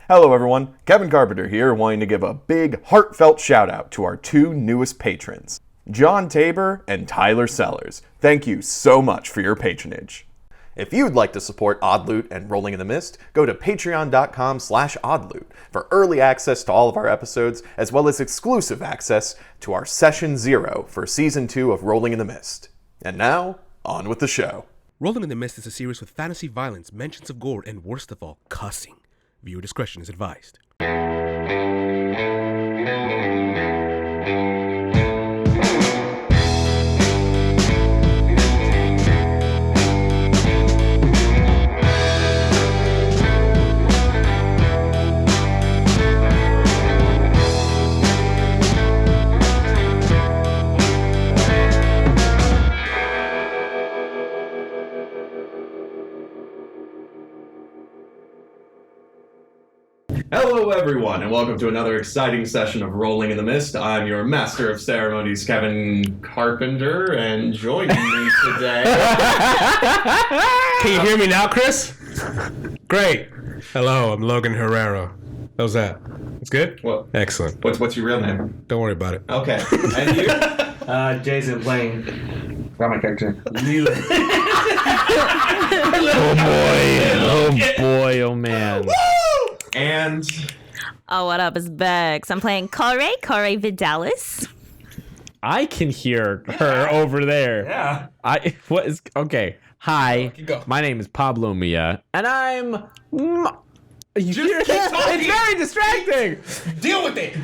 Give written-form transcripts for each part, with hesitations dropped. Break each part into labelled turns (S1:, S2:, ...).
S1: Hello everyone, Kevin Carpenter here, wanting to give a big, heartfelt shout out to our two newest patrons, John Tabor and Tyler Sellers. Thank you so much for your patronage. If you'd like to support Odd Loot and Rolling in the Mist, go to patreon.com/oddloot for early access to all of our episodes, as well as exclusive access to our Session 0 for Season 2 of Rolling in the Mist. And now, on with the show.
S2: Rolling in the Mist is a series with fantasy violence, mentions of gore, and worst of all, cussing. Viewer discretion is advised.
S1: Hello everyone, and welcome to another exciting session of Rolling in the Mist. I'm your Master of Ceremonies, Kevin Carpenter, and joining me today...
S2: Can you hear me now, Chris? Great. Hello, I'm Logan Hererro. How's that? It's good?
S1: What?
S2: Excellent.
S1: What's your real name?
S2: Don't worry about it.
S1: Okay. And you?
S3: Jason Blanc. Got my character. Leland.
S4: Oh boy, oh man.
S1: And
S5: oh, what up? It's Bex. I'm playing Corey Vidales.
S4: I can hear her over there.
S3: Yeah.
S4: Okay. Hi.
S2: Go.
S4: My name is Pablo Milla, and I'm you
S2: Just
S4: hear
S2: keep
S4: that?
S2: talking.
S4: It's very distracting.
S2: Deal with it!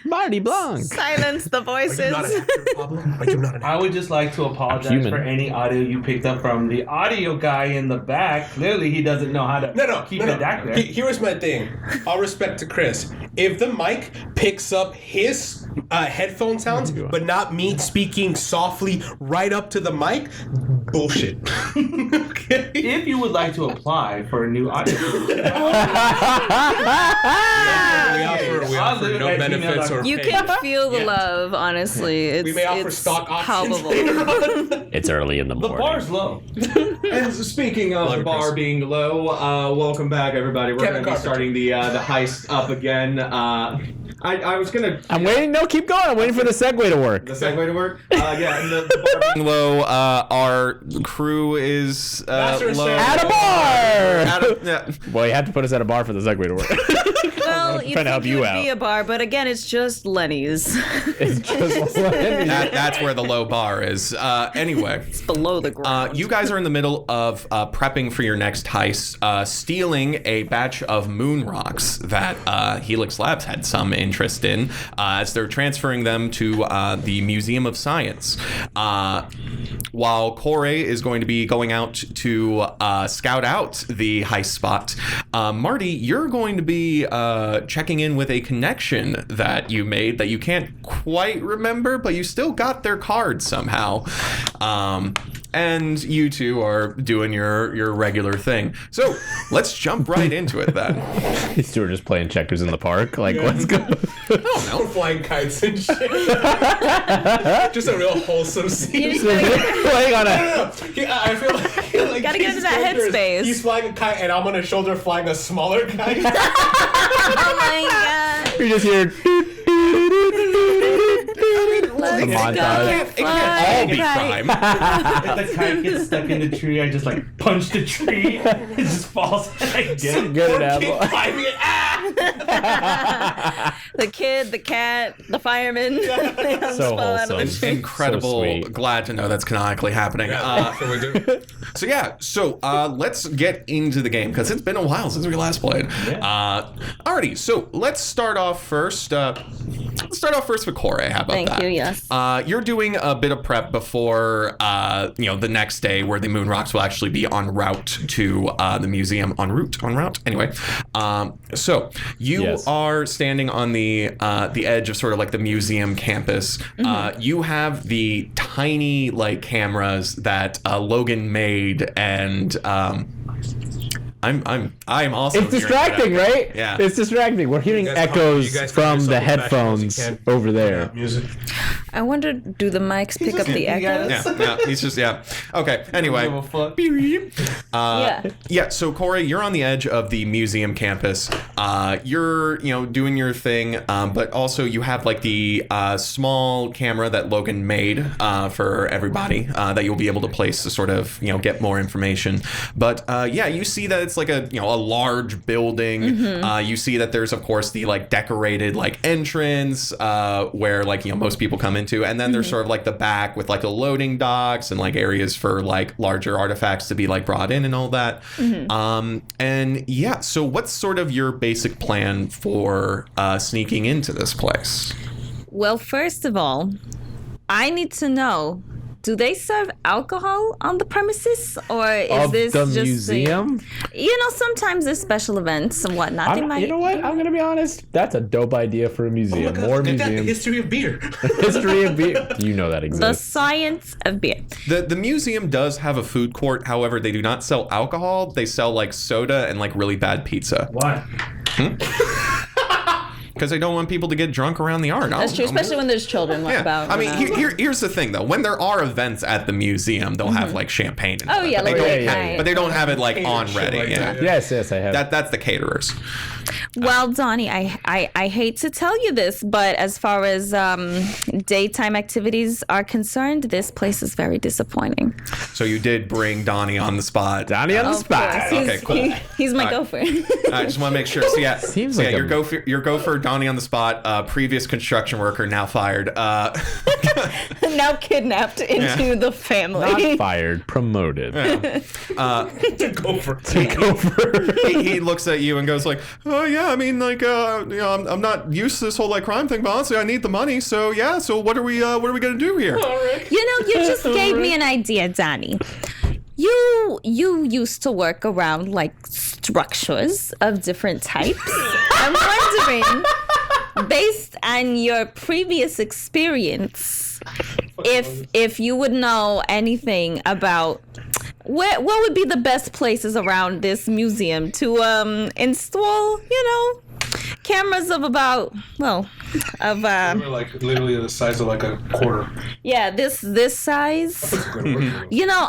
S4: Marty Blanc.
S5: Silence the voices.
S2: Are you not an actor, Pablo? Are you not an
S3: I
S2: actor?
S3: would just like to apologize
S4: human.
S3: for any audio you picked up from the audio guy in the back. Clearly, he doesn't know how to keep it back there.
S2: Here was my thing. All respect to Chris. If the mic picks up his headphone sounds, but not me speaking softly right up to the mic, bullshit. Okay?
S3: If you would like to apply for a new audio,
S2: We offer no benefits or
S5: You
S2: pay.
S5: can feel the love, honestly.
S2: We may offer
S5: it's
S2: stock options
S5: palpable.
S2: later on.
S4: It's early in the
S3: the
S4: morning.
S3: bar's low.
S1: And speaking of
S2: Love
S1: the
S2: it,
S1: bar
S2: Chris.
S1: being low, welcome back everybody. We're
S2: Kevin
S1: going to be
S2: Carpenter.
S1: starting the heist up again. I was going to...
S4: I'm waiting. No, keep going. I'm waiting for the segue to work.
S1: The segue to work? Yeah, and the bar being low, our crew is
S2: Master of
S1: low.
S2: Ceremonies.
S4: At a bar.
S1: Yeah.
S4: Well, you have to put us at a bar for the segue to work.
S5: Well, you
S4: trying to help
S5: think it
S4: you
S5: would
S4: out.
S5: be a bar, but again, it's just Lenny's.
S4: It's just
S1: That's where the low bar is. Anyway.
S5: It's below the ground.
S1: You guys are in the middle of prepping for your next heist, stealing a batch of moon rocks that Helix Labs had some interest in, as they're transferring them to the Museum of Science. While Corey is going to be going out to scout out the heist spot, Marty, you're going to be checking in with a connection that you made that you can't quite remember, but you still got their card somehow. And you two are doing your regular thing. So let's jump right into it then.
S4: These two are just playing checkers in the park. Like, let's go.
S2: We're flying kites and shit. Just a real wholesome scene.
S4: Playing on a.
S2: I feel like
S5: Gotta get into that headspace.
S2: He's flying a kite and I'm on his shoulder flying a smaller kite.
S5: Oh my god.
S4: You just hear.
S5: Let's
S4: montage.
S5: go.
S1: It can all be crime.
S3: If the kite gets stuck in the tree, I just like punch the tree. It just falls. I get it.
S4: Good at apple.
S2: Climbing it.
S5: The kid, the cat, the fireman. They all
S4: So
S5: fall out of the
S4: wholesome.
S5: tree.
S1: Incredible.
S4: So sweet.
S1: Glad to know that's canonically happening. So let's get into the game because it's been a while since we last played. Alrighty, so let's start off first. Let's start off first with Corey. How about
S5: Thank
S1: that?
S5: you, yes.
S1: You're doing a bit of prep before the next day where the moon rocks will actually be en route to the museum. En route. Anyway, so you
S4: Yes.
S1: are standing on the edge of sort of like the museum campus. You have the tiny like cameras that Logan made, and I'm also.
S4: It's distracting, right?
S1: Yeah.
S4: It's distracting. We're hearing
S2: You guys
S4: echoes
S2: can
S4: from
S2: be
S4: the
S2: so professional as
S4: headphones
S2: you can.
S4: over there.
S2: Music.
S6: I wonder, do the mics pick up the echoes?
S1: Yeah, he's just, Okay, anyway. Yeah, so Corey, you're on the edge of the museum campus. You're, doing your thing, but also you have like the small camera that Logan made for everybody that you'll be able to place to sort of, get more information. But you see that it's like a large building. You see that there's, of course, the like decorated like entrance where like, most people come into, and then there's sort of like the back with like the loading docks and like areas for like larger artifacts to be like brought in and all that. So what's sort of your basic plan for sneaking into this place?
S6: Well, first of all, I need to know, do they serve alcohol on the premises, or is this
S4: the
S6: just
S4: museum?
S6: Sometimes there's special events and whatnot.
S4: You know what? I'm gonna be honest. That's a dope idea for a museum. More
S2: Look at
S4: museums.
S2: the history of beer.
S4: History of beer. You know that
S6: The
S4: exists.
S6: science of beer.
S1: The museum does have a food court. However, they do not sell alcohol. They sell like soda and like really bad pizza.
S3: Why?
S1: Because they don't want people to get drunk around the art.
S6: That's true, especially when there's children about.
S1: I mean, here's the thing though. When there are events at the museum, they'll have like champagne. And stuff,
S6: yeah,
S1: but they
S6: like
S1: don't
S6: late
S1: have,
S6: night.
S1: but they don't have it like on ready.
S2: like that,
S4: Yes, I have.
S1: That's the caterers.
S6: Well, Donnie, I hate to tell you this, but as far as daytime activities are concerned, this place is very disappointing.
S1: So you did bring Donnie on the spot.
S4: Donnie on the
S6: Of
S4: spot.
S6: course.
S1: Okay, cool.
S6: He's my
S1: All right.
S6: gopher.
S1: I just want to make sure. So yeah,
S4: Seems
S1: so
S4: like
S1: yeah,
S4: a-
S1: your gopher Donnie on the spot. Previous construction worker, now fired.
S6: Now kidnapped into the family.
S4: Not fired, promoted.
S2: Go for
S1: He looks at you and goes like, "Oh yeah, I mean like I'm not used to this whole like crime thing, but honestly, I need the money. So yeah, so what are we gonna do here?"
S6: You just gave me an idea, Donnie. You used to work around like structures of different types. I'm wondering, based on your previous experience, if you would know anything about what would be the best places around this museum to install, cameras of about
S2: We're like literally the size of like a quarter.
S6: this size.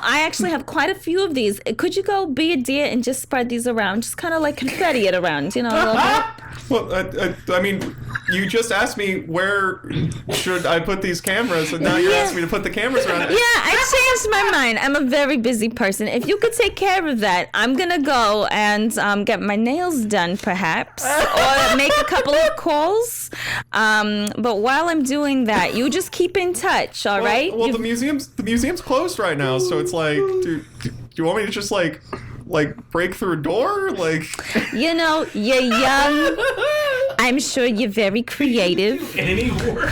S6: I actually have quite a few of these. Could you go be a dear and just spread these around, just kind of like confetti it around, a little bit?
S1: Well, I mean, you just asked me where should I put these cameras, and now you're asking me to put the cameras around.
S6: Yeah, I changed my mind. I'm a very busy person. If you could take care of that, I'm gonna go and get my nails done, perhaps, or make a couple of calls. But while I'm doing that, you just keep in touch, all right?
S1: Well, the museum's closed right now, so it's like, do you want me to just like break through a door? Like,
S6: you're young. I'm sure you're very creative.
S3: Any work?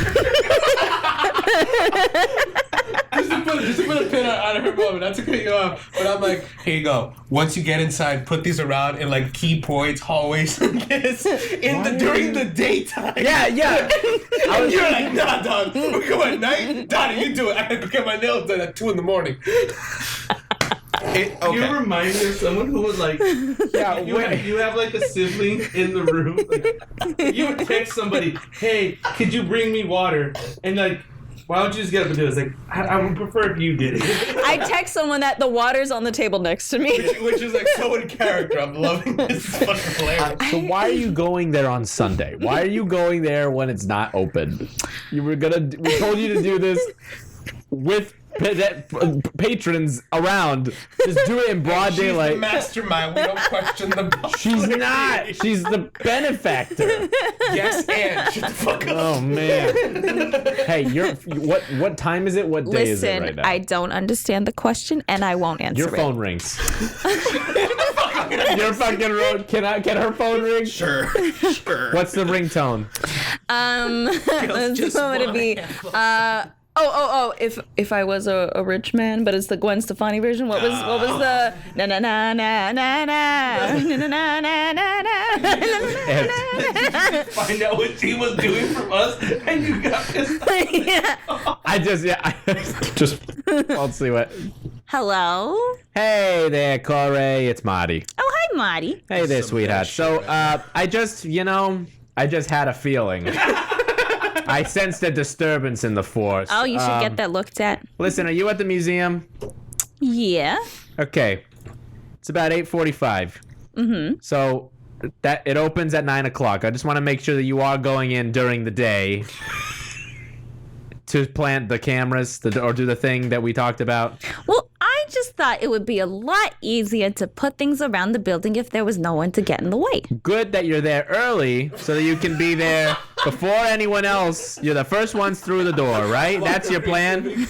S3: just to put a pin on her moment, not to cut you off, but I'm like, here you go. Once you get inside, put these around in like key points, hallways, and this during the daytime.
S4: Yeah.
S3: You're like, nah, dog. We go at night. Donnie, you do it. I gotta go get my nails done at 2 a.m.
S1: okay.
S3: You remind me of someone who was like, you have like a sibling in the room. Like, you would text somebody, hey, could you bring me water? And like, why don't you just get up and do it? It's like, I would prefer if you did it.
S6: I text someone that the water's on the table next to me.
S3: Which is like so in character. I'm loving this. It's fucking hilarious.
S4: So why are you going there on Sunday? Why are you going there when it's not open? We told you to do this with patrons around. Just do it in broad daylight.
S3: She's the mastermind. We don't question the boss.
S4: She's not. She's the benefactor.
S3: Yes, and shut the fuck up.
S4: Oh man. Hey, what time is it? What day is it right now?
S6: I don't understand the question, and I won't answer
S4: Your
S6: it.
S4: phone rings. Your fucking road. Can her phone ring?
S1: Sure.
S4: What's the ringtone?
S6: It's going to be. If I was a rich man, but it's the Gwen Stefani version. What was the na na na na na na na na na na na?
S3: Find out what she was doing from us, and you got pissed off.
S6: Yeah.
S4: I'll see what.
S6: Hello.
S4: Hey there, Corey. It's Marty.
S6: Oh, hi, Marty.
S4: Hey there, sweetheart. So, I just had a feeling. I sensed a disturbance in the force.
S6: Oh, you should get that looked at.
S4: Listen, are you at the museum?
S6: Yeah.
S4: Okay. It's about 8:45. Mm-hmm. So that it opens at 9 o'clock. I just want to make sure that you are going in during the day to plant the cameras or do the thing that we talked about.
S6: Well, I just thought it would be a lot easier to put things around the building if there was no one to get in the way.
S4: Good that you're there early so that you can be there before anyone else. You're the first ones through the door, right? That's your plan?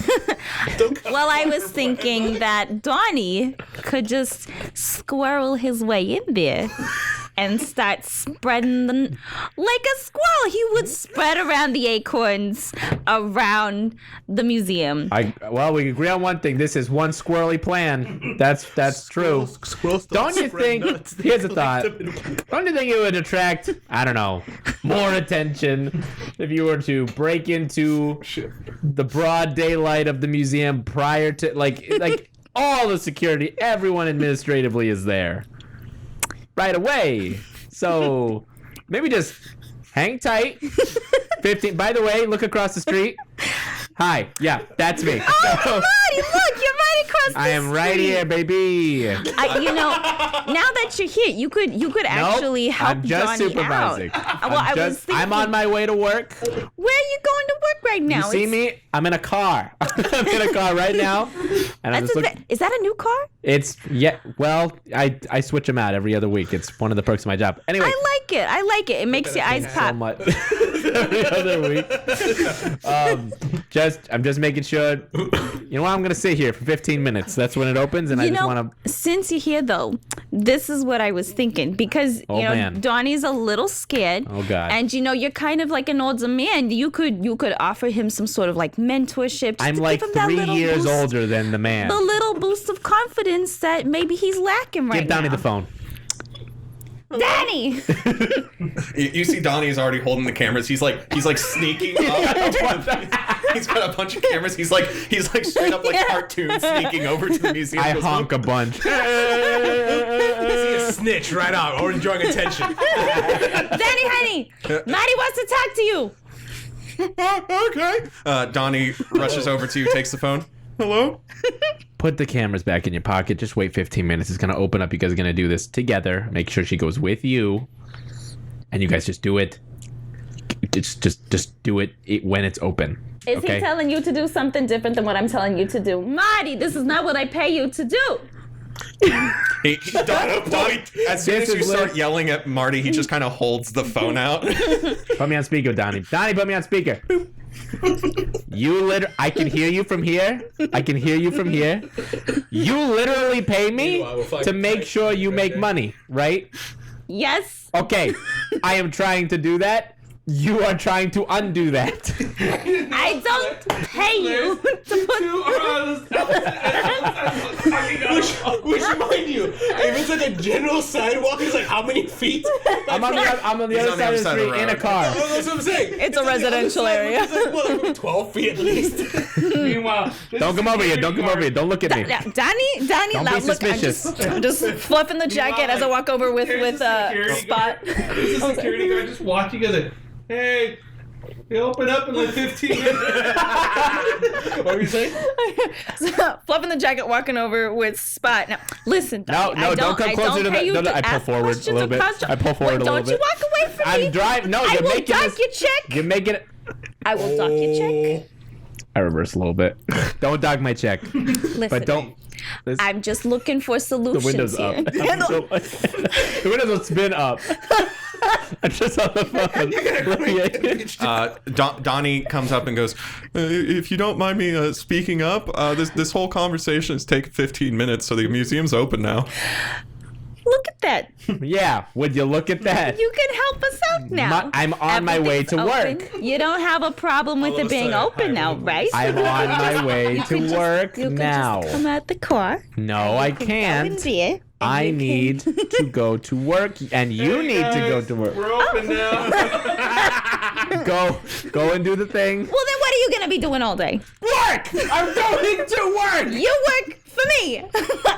S6: Well, I was thinking that Donnie could just squirrel his way in there and start spreading them like a squirrel. He would spread around the acorns around the museum.
S4: Well, we agree on one thing. This is one squirrely plan. That's true.
S2: Squirrels
S4: Don't you think? Here's a thought. Don't you think it would attract, I don't know, more attention if you were to break into the broad daylight of the museum prior to like all the security, everyone administratively is there right away. So maybe just hang tight. 15. By the way, look across the street. Hi. Yeah, that's me.
S6: Oh, Marty, look, you're right across the
S4: I am right here, baby.
S6: Now that you're here, you could actually help
S4: I'm just
S6: Donnie
S4: supervising.
S6: out. I was thinking,
S4: I'm on my way to work.
S6: where are you going to work right now?
S4: You see me? I'm in a car. I'm in a car right now. And I'm just looking.
S6: Is that a new car?
S4: Well, I switch them out every other week. It's one of the perks of my job. Anyway.
S6: I like it. It makes your eyes pop.
S4: So much. Every other week. I'm just making sure. You know what? I'm gonna sit here for 15 minutes. That's when it opens, and I just want to.
S6: Since you're here, though, this is what I was thinking because
S4: man.
S6: Donnie's a little scared.
S4: Oh God.
S6: And you're kind of like an older man. You could offer him some sort of like mentorship.
S4: I'm like 3 years older than the man.
S6: The little boost of confidence that maybe he's lacking right now.
S4: Give Donnie the phone.
S6: Danny!
S1: You see Donnie's already holding the cameras. He's like sneaking up. He's got a bunch of cameras. He's like straight up like cartoon sneaking over to the museum.
S4: I honk a bunch.
S2: I see a snitch right out, already drawing attention.
S6: Danny, honey! Marty wants to talk to you!
S1: Okay. Donnie rushes over to you, takes the phone. Hello?
S4: Put the cameras back in your pocket. Just wait 15 minutes. It's going to open up. You guys are going to do this together. Make sure she goes with you. And you guys just do it. Just do it when it's open.
S6: Is he telling you to do something different than what I'm telling you to do? Marty, this is not what I pay you to do.
S1: Donnie, as soon as you start yelling at Marty, he just kind of holds the phone out.
S4: Put me on speaker, Donnie. Donnie, put me on speaker. I can hear you from here. You literally pay me to make sure you make money, right?
S6: Yes.
S4: Okay. I am trying to do that. You are trying to undo that.
S6: I don't pay you to put...
S2: Which mind you, if it's like a general sidewalk, it's like how many feet?
S4: I'm on the other side of the street in a car.
S2: That's what I'm saying.
S6: It's a residential area.
S2: It's like 12 feet at least.
S3: Meanwhile,
S4: Don't come over here. Don't look at me.
S6: Donnie,
S4: Don't be suspicious.
S6: I'm just fluffing the jacket as I walk over with Spot.
S3: There's a security guard just watching you guys like, hey, they open up in like 15 minutes.
S2: What were you saying?
S6: So, fluffing the jacket, walking over with Spot. Now, listen, Donnie,
S4: No, don't come closer to me. No, I pull forward a little bit.
S6: Don't you walk away from me.
S4: I'm driving. No, you're making
S6: I will dock your check.
S4: You're making it.
S6: I will dock your check.
S4: I reverse a little bit. Don't dock my check.
S6: Listen,
S4: But don't.
S6: I'm just looking for solutions
S4: The window's
S6: here.
S4: up. The windows will spin up. I'm just on the phone.
S1: Donnie comes up and goes, if you don't mind me speaking up, this whole conversation has taken 15 minutes, so the museum's open now.
S6: Look at that.
S4: Yeah, would you look at that?
S6: You can help us out now.
S4: I'm on my way to
S6: Everything's
S4: work.
S6: open. You don't have a problem with it being open now, right?
S4: I'm on my way to work
S6: You can
S4: now.
S6: just come out the car.
S4: No, I
S6: Go in
S4: can't.
S6: there.
S4: I need to go to work, and you need to go to work.
S3: We're open now.
S4: Go and do the thing.
S6: Well, then what are you going to be doing all day?
S4: Work! I'm going to work!
S6: You work for me.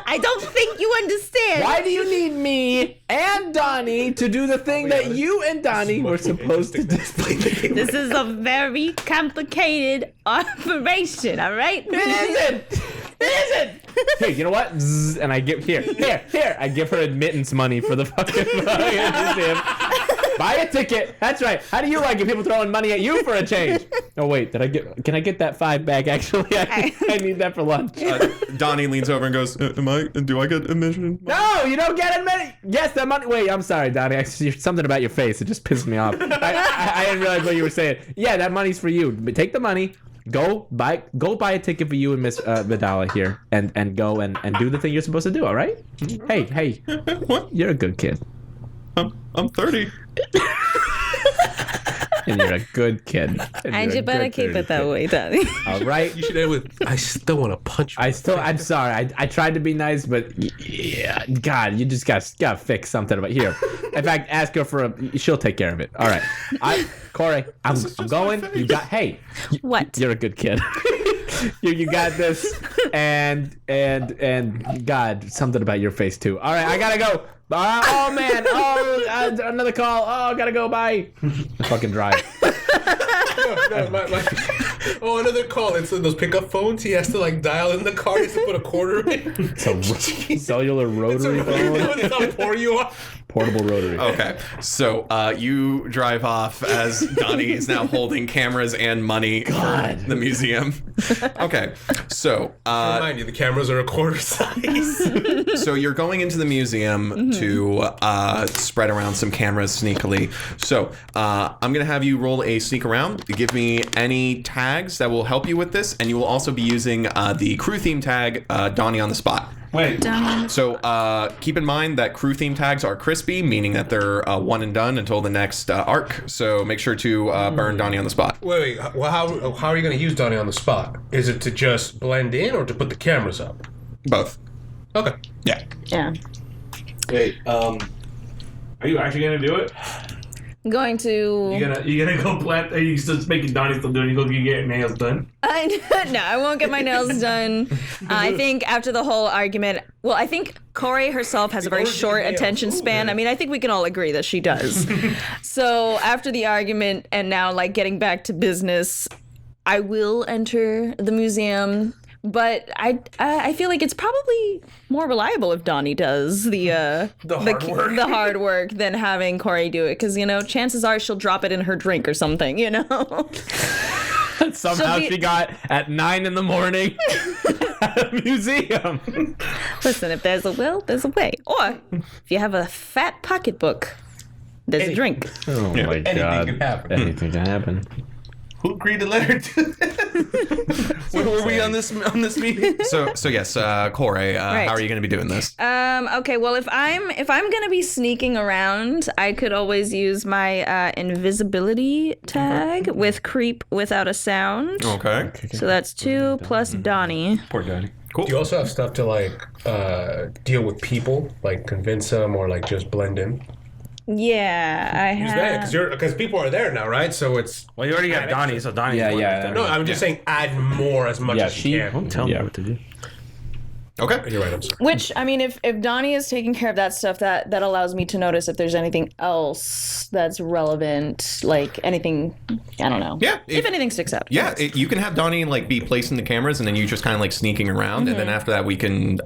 S6: I don't think you understand.
S4: Why do you need me and Donnie to do the thing that you and Donnie were supposed to do?
S6: This is a very complicated operation, all right?
S4: It isn't. Hey, you know what? Zzz, and I give here. I give her admittance money for the fucking museum. Buy a ticket. That's right. How do you like it? People throwing money at you for a change. Oh wait, can I get that $5 back? Actually, I need that for lunch.
S1: Donnie leans over and goes, do I get admission?
S4: No, you don't get admitted. Yes, that money. Wait, I'm sorry, Donnie. Something about your face. It just pissed me off. I didn't realize what you were saying. Yeah, that money's for you. But take the money. Go buy a ticket for you and Miss Vidala here, and go and do the thing you're supposed to do. All right? Hey.
S1: What?
S4: You're a good kid.
S1: I'm 30.
S4: And you're a good kid.
S6: And you better keep it that way, Donnie.
S4: All right.
S2: You should end with, I still want to punch you.
S4: I'm sorry. I tried to be nice, but yeah, God, you just gotta fix something about here. In fact, ask her she'll take care of it. All right. Corey, I'm going. You got, hey.
S6: What?
S4: You're a good kid. You got this. And God, something about your face too. All right, I gotta go. Oh man! Another call. Oh, gotta go. Bye. Fucking drive.
S2: Oh, another call. It's those pickup phones. He has to like dial in the car. He has to put a quarter in.
S4: It's a cellular rotary phone.
S2: It's pour you off.
S4: Portable rotary.
S1: Okay, so you drive off as Donnie is now holding cameras and money for the museum. Okay, so
S2: remind you, the cameras are a quarter size.
S1: So you're going into the museum to spread around some cameras sneakily. So I'm gonna have you roll a sneak around. Give me any tags that will help you with this, and you will also be using the crew theme tag, Donnie on the spot.
S3: Wait.
S1: So keep in mind that crew theme tags are crispy, meaning that they're one and done until the next arc. So make sure to burn Donnie on the spot.
S2: Wait. Well, how are you going to use Donnie on the spot? Is it to just blend in or to put the cameras up?
S1: Both.
S2: Okay.
S1: Yeah.
S6: Yeah.
S3: Wait. Are you actually gonna do it?
S6: I'm going to...
S3: You gonna go plant? Are you just making Donnie still doing? You get your nails done?
S6: No, I won't get my nails done. I think after the whole argument... Well, I think Corey herself has a very short attention span. I mean, I think we can all agree that she does. So after the argument and now like getting back to business, I will enter the museum. But I feel like it's probably more reliable if Donnie does the hard work than having Corey do it, because chances are she'll drop it in her drink or something.
S4: Somehow she got at 9 a.m. at a museum.
S6: Listen, if there's a will, there's a way. Or if you have a fat pocketbook, there's a drink.
S4: Oh my God!
S2: Anything can happen.
S4: Anything can happen.
S3: Who agreed to let her do that? Where were we on this meeting?
S1: So yes, Corey,
S6: Right.
S1: how are you going to be doing this?
S6: Okay, well, if I'm gonna be sneaking around, I could always use my invisibility tag with creep without a sound.
S1: Okay.
S6: So that's 2 plus Donnie.
S3: Poor Donnie.
S1: Cool.
S2: Do you also have stuff to like deal with people, like convince them or like just blend in?
S6: Yeah, I
S2: Use
S6: have.
S2: that because people are there now, right? So it's
S3: Well, you already got Donnie, so Donnie's
S4: Yeah,
S3: one
S4: yeah.
S3: right there.
S2: no. I'm just saying, add more as much as you can.
S3: Don't tell me what to do.
S1: Okay.
S2: You're right. I'm sorry.
S6: Which, I mean, if Donnie is taking care of that stuff, that allows me to notice if there's anything else that's relevant, like anything, I don't know.
S1: Yeah,
S6: If anything sticks out.
S1: Yeah, you can have Donnie like be placing the cameras, and then you just kind of like sneaking around, and then after that we can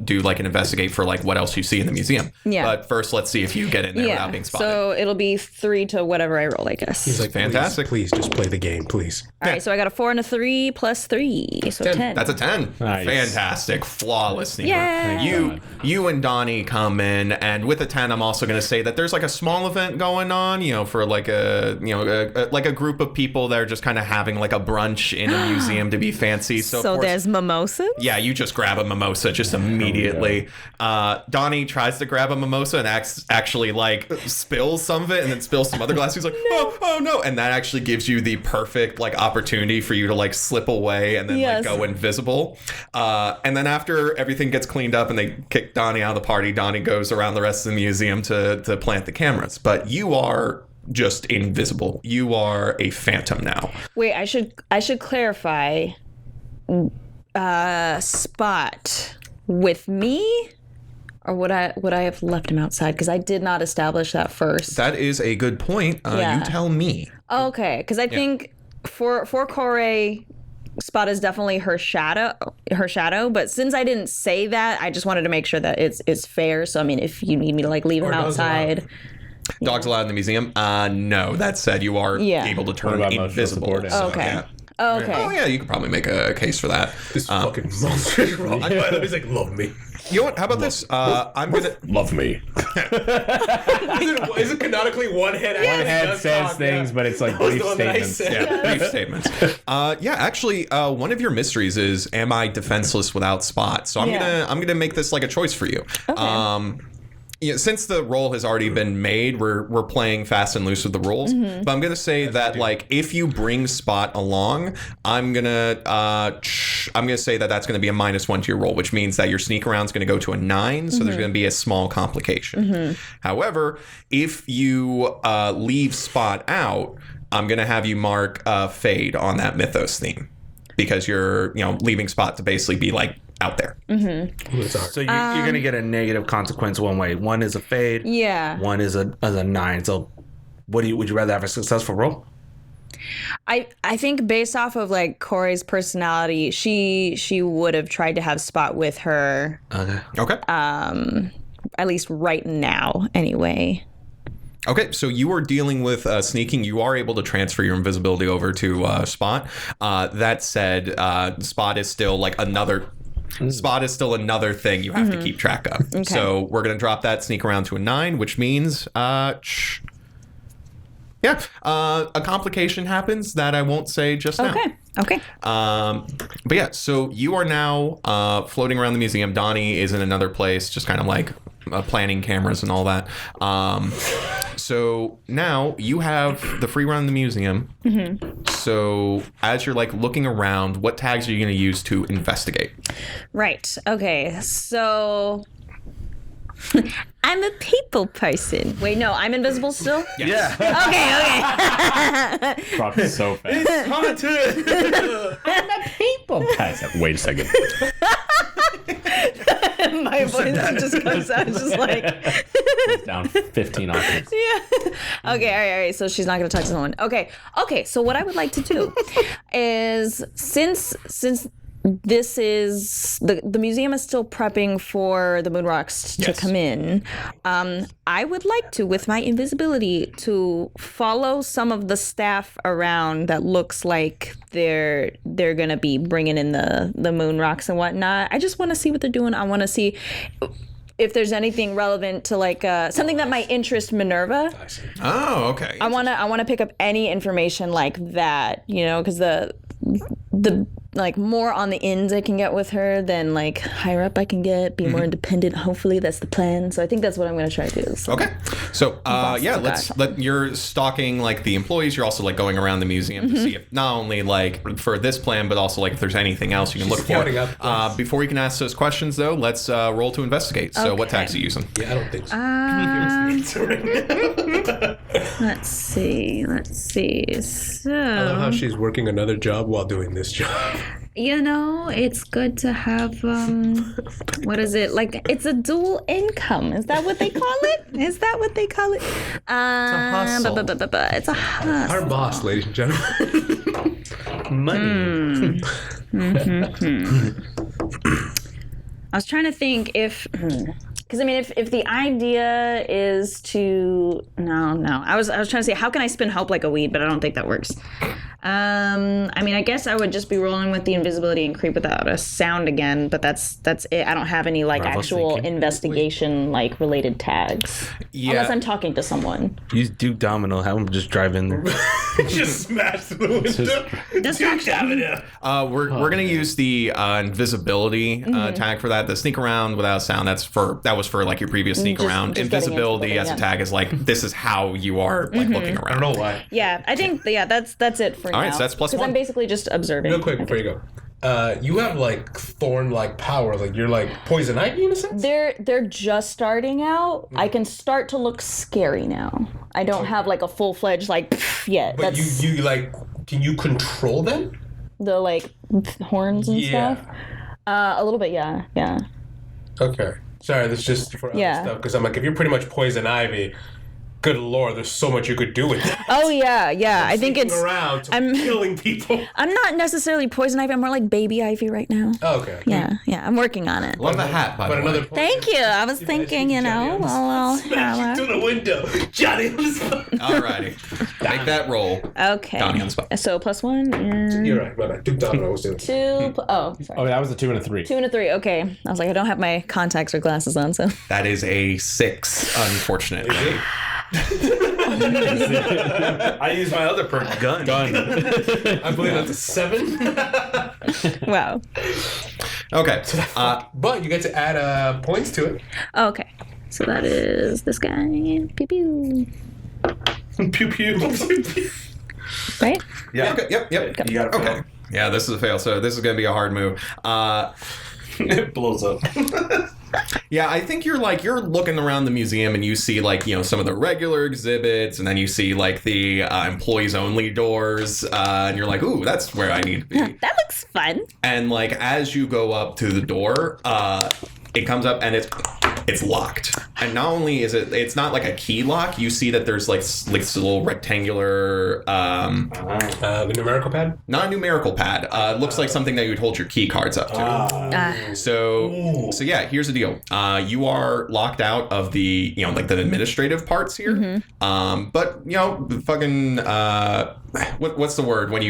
S1: do like an investigate for like what else you see in the museum.
S6: Yeah.
S1: But first, let's see if you get in there without being spotted.
S6: So it'll be 3 to whatever I roll, I guess.
S2: He's like,
S1: Fantastic.
S2: Please just play the game, please.
S6: All right, so I got a 4 and a 3 plus 3, so 10.
S1: That's a 10.
S4: Nice.
S1: Fantastic. Flawless sneaker.
S6: Yay.
S1: You and Donnie come in, and with a 10, I'm also going to say that there's like a small event going on, for like a group of people that are just kind of having like a brunch in a museum to be fancy. So, of course,
S6: there's mimosas?
S1: yeah, you just grab a mimosa just immediately. Donnie tries to grab a mimosa and actually like spills some of it and then spills some other glass. He's like, oh no. And that actually gives you the perfect like opportunity for you to like slip away and then like go invisible. And then after everything gets cleaned up and they kick Donnie out of the party, Donnie goes around the rest of the museum to plant the cameras. But you are just invisible. You are a phantom now.
S6: Wait, I should clarify. Spot. with me? Or would I have left him outside? Because I did not establish that first.
S1: That is a good point.
S6: Yeah.
S1: You tell me.
S6: Okay, because I think for Corey, Spot is definitely her shadow. But since I didn't say that, I just wanted to make sure that it's fair. So I mean, if you need me to like leave him outside.
S1: Dogs allowed in the museum? No. That said, you are able to turn invisible. So,
S6: okay.
S1: Yeah.
S6: Okay.
S1: Oh yeah, you could probably make a case for that.
S2: This fucking monster is wrong. He's like, love me.
S1: You know what? How about this? I'm gonna
S4: Love me.
S2: Is it canonically one head?
S4: One head says things, but it's like brief statements.
S1: brief statements. Actually, one of your mysteries is, am I defenseless without Spot? So I'm gonna make this like a choice for you. Okay. Since the roll has already been made, we're playing fast and loose with the rules. But I'm gonna say that like if you bring Spot along, I'm gonna say that that's gonna be a -1 to your roll, which means that your sneak around is gonna go to a 9. So there's gonna be a small complication. However, if you leave Spot out, I'm gonna have you mark fade on that mythos theme because you're leaving Spot to basically be like out there.
S3: So you're gonna get a negative consequence one way. One is a fade.
S6: Yeah.
S3: One is a 9. So, would you rather have a successful roll?
S6: I think based off of like Corey's personality, she would have tried to have Spot with her.
S1: Okay.
S6: At least right now, anyway.
S1: Okay, so you are dealing with sneaking. You are able to transfer your invisibility over to Spot. That said, Spot is still like another thing you have to keep track of. Okay. So we're going to drop that sneak around to a 9, which means, a complication happens that I won't say just now.
S6: Okay.
S1: But yeah, so you are now floating around the museum. Donnie is in another place, just kind of like planning cameras and all that. So now you have the free run in the museum. So as you're like looking around, what tags are you going to use to investigate?
S6: Right. Okay. So I'm a people person. Wait, no, I'm invisible still?
S1: Yes.
S6: Yeah. Okay.
S4: Process so fast.
S3: It's haunted.
S6: I'm a people person.
S4: Wait a second.
S6: My voice just comes out just like
S4: Down 15 octaves.
S6: Yeah. Okay, all right. So she's not going to touch someone. Okay. So what I would like to do is since this is the museum is still prepping for the moon rocks to come in, I would like to, with my invisibility, to follow some of the staff around that looks like they're gonna be bringing in the moon rocks and whatnot. I just want to see what they're doing. I want to see if there's anything relevant to like something that might interest Minerva.
S1: Oh, okay.
S6: I want to pick up any information like that, because the like more on the ins I can get with her than like higher up I can get, be more independent. Hopefully that's the plan. So I think that's what I'm going to try to do. So.
S1: Okay. So you're stalking like the employees. You're also like going around the museum to see if not only like for this plan, but also like if there's anything else you can look for. Before you can ask those questions though, let's roll to investigate. So what tags are you using?
S2: Yeah, I don't think so.
S6: Let's see. So
S2: I love how she's working another job while doing this job.
S6: It's good to have what is it? Like it's a dual income. Is that what they call it? It's a hustle. It's a hustle.
S2: Our boss, ladies and gentlemen.
S3: Money.
S6: I was trying to think if because I mean if the idea is to I was trying to say how can I spin hope like a weed, but I don't think that works. I mean, I guess I would just be rolling with the invisibility and creep without a sound again, but that's it. I don't have any like actual investigation like related tags. Yeah. Unless I'm talking to someone.
S3: You do domino, have them just drive in there.
S2: Just smash the window.
S6: Distraction.
S1: We're gonna use the invisibility tag for that. The sneak around without sound, that was for like your previous sneak around. Invisibility as a tag is like this is how you are like looking around.
S2: I don't know why.
S6: Yeah, I think that's it for now.
S1: All right, so that's +1.
S6: Because I'm basically just observing.
S2: Real quick before you go. You have like thorn-like power, like you're like poison ivy in a sense.
S6: They're just starting out. I can start to look scary now. I don't have like a full-fledged like yet.
S2: But you like, can you control them?
S6: The like horns and stuff. A little bit, yeah.
S2: Okay. Sorry, this is just for other stuff because I'm like, if you're pretty much poison ivy, good lord, there's so much you could do with that.
S6: Oh yeah. I think it's
S2: around I'm killing people.
S6: I'm not necessarily poison ivy. I'm more like baby ivy right now.
S2: Oh, okay.
S6: Yeah. I'm working on it.
S1: Love the hat, by the way.
S6: Thank you. I was thinking,
S2: Smash through the window, Johnny on the spot.
S1: Alrighty, make that roll.
S6: Okay.
S1: Donnie on the spot.
S6: So +1 and
S2: You're right. My bad. Two dominoes.
S6: 2. Sorry.
S4: Oh, that was a 2 and a 3.
S6: 2 and a 3. Okay. I was like, I don't have my contacts or glasses on, so.
S1: That is a 6, unfortunately.
S3: I use my other perk, gun.
S2: I believe that's a 7.
S6: Wow.
S1: Okay.
S2: But you get to add points to it.
S6: Oh, okay. So that is this guy. Pew pew.
S3: Pew pew.
S6: Right?
S3: Yeah.
S1: Okay, yep.
S3: You gotta
S1: Okay. Yeah, this is a fail, so this is going to be a hard move.
S3: It blows up.
S1: Yeah, I think you're looking around the museum and you see some of the regular exhibits, and then you see the employees only doors, and you're like, ooh, that's where I need to be.
S6: That looks fun.
S1: And as you go up to the door, it comes up and it's locked. And not only is it's not like a key lock, you see that there's this little rectangular
S2: the numerical pad?
S1: not a numerical pad. It looks like something that you would hold your key cards up to. So yeah, here's the deal. You are locked out of the the administrative parts here. But fucking what's the word when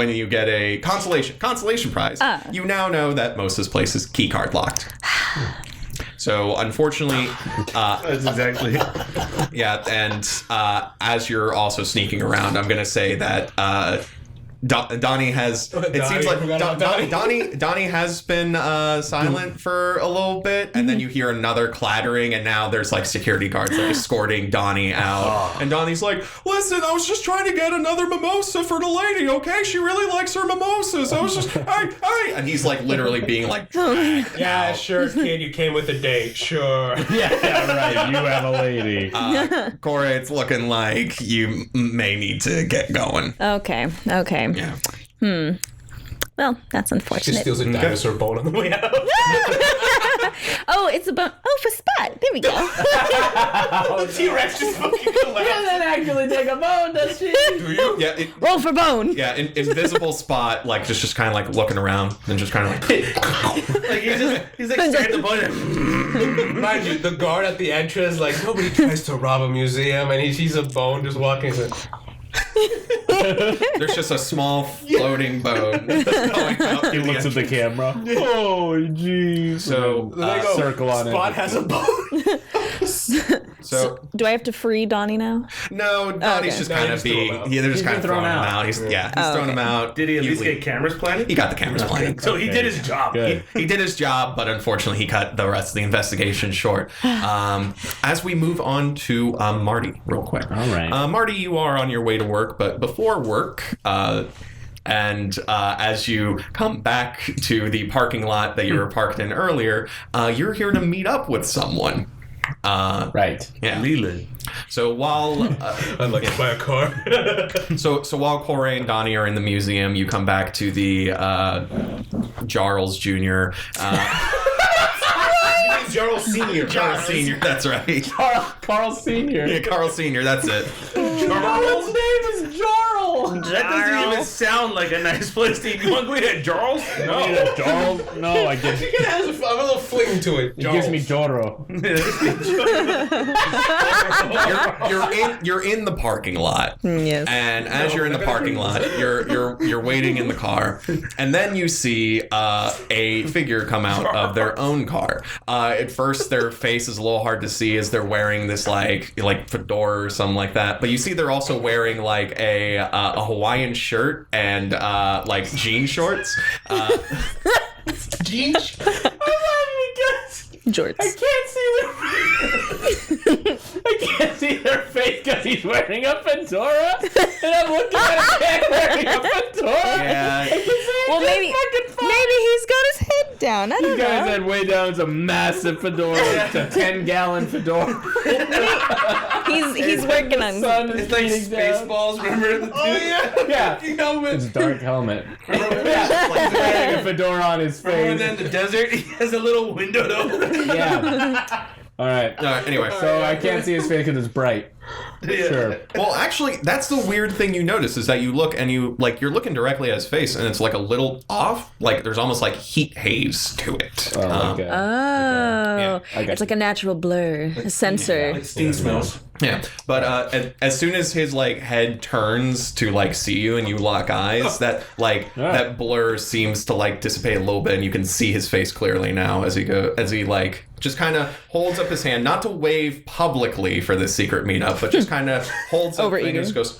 S1: you get a consolation prize? You now know that most of this place is key card locked. So unfortunately,
S3: That's exactly it.
S1: yeah, and as you're also sneaking around, I'm gonna say that Donnie has. It seems like Donnie has been silent for a little bit, and then you hear another clattering, and now there's security guards escorting Donnie out, and Donnie's like, "Listen, I was just trying to get another mimosa for the lady. Okay, she really likes her mimosas. I was just, hey," and he's literally being
S2: Yeah, sure, kid. You came with a date. Sure.
S4: Yeah, right. You have a lady.
S1: Corey, it's looking like you may need to get going.
S6: Okay.
S1: Yeah.
S6: Well, that's
S2: She
S6: unfortunate.
S2: steals a dinosaur bone on the way out.
S6: Oh, it's a bone. Oh, for Spot. There we go.
S2: The T-Rex just fucking collapsed.
S4: Doesn't actually take a bone, does she?
S1: Do you? Yeah.
S6: Roll for bone.
S1: Yeah, invisible Spot, just kind of looking around and just kind of
S3: He's staring at the bone.
S2: Mind you, the guard at the entrance, nobody tries to rob a museum, and he sees a bone just walking. He's like,
S1: there's just a small floating bone going out.
S4: He looks at the camera. Oh, jeez.
S1: So
S4: circle on it.
S2: Spot has a bone.
S1: So
S6: Do I have to free Donnie now?
S1: no, Donnie's
S6: okay.
S1: just
S2: No,
S1: kind
S2: you
S1: of
S2: just throw him out.
S1: they're just
S4: He's
S1: kind of
S4: been
S1: throwing
S4: thrown
S1: him
S4: out.
S1: out. He's thrown him out.
S3: Did he at least get cameras planted?
S1: He got the cameras planted.
S3: So he did his job.
S4: Good.
S1: He did his job, but unfortunately, he cut the rest of the investigation short. As we move on to Marty, real quick.
S4: All right.
S1: Marty, you are on your way to work, but before work, and as you come back to the parking lot that you were parked in earlier, you're here to meet up with someone.
S4: Right.
S1: Yeah.
S3: Leland.
S1: So while
S2: I'd like to buy a car.
S1: so while Corey and Donnie are in the museum, you come back to the Jarls Jr.
S2: Jarl Senior.
S1: Carl Senior. That's right.
S4: Carl Sr.
S1: Yeah, Carl Senior. That's it.
S4: Jarl's name is Jarl.
S3: That doesn't even sound like a nice place to eat. You want to go eat at Jarl's? No.
S4: Jarl? No, I get
S2: It has a little fling to it.
S4: It gives me Joro.
S1: You're in the parking lot.
S6: Yes.
S1: And as you're in the parking lot, you're waiting in the car, and then you see a figure come out of their own car. At first, their face is a little hard to see as they're wearing this like fedora or something like that. But you see they're also wearing a Hawaiian shirt and jean shorts.
S2: Jean.
S6: Jorts.
S4: I can't see their face because he's wearing a fedora, and I'm looking at a man wearing a fedora.
S1: Yeah.
S6: Well, maybe he's got his head down. I
S4: You
S6: don't
S4: guys
S6: know.
S4: had way down. It's a massive fedora. It's a 10-gallon fedora.
S6: He's working on.
S4: Sun is
S3: It's like
S4: beating down.
S3: Spaceballs, remember?
S4: Yeah. It's a dark helmet. Yeah. He's wearing a fedora on his
S3: And
S4: face.
S3: then the desert, he has a little window to open.
S4: Yeah. All right.
S1: Anyway.
S4: So I can't see his face because it's bright.
S3: Yeah.
S4: Sure.
S1: Well, actually, that's the weird thing you notice is that you look and you're looking directly at his face and it's like a little off. Like there's almost like heat haze to it.
S4: Oh, okay.
S6: Oh,
S4: I got
S6: it's like a natural blur, a sensor.
S3: Like sting smells.
S1: Yeah, but as soon as his like head turns to like see you and you lock eyes, that like that blur seems to like dissipate a little bit, and you can see his face clearly now as he like just kind of holds up his hand, not to wave publicly for this secret meetup, but just kind of holds up and just goes.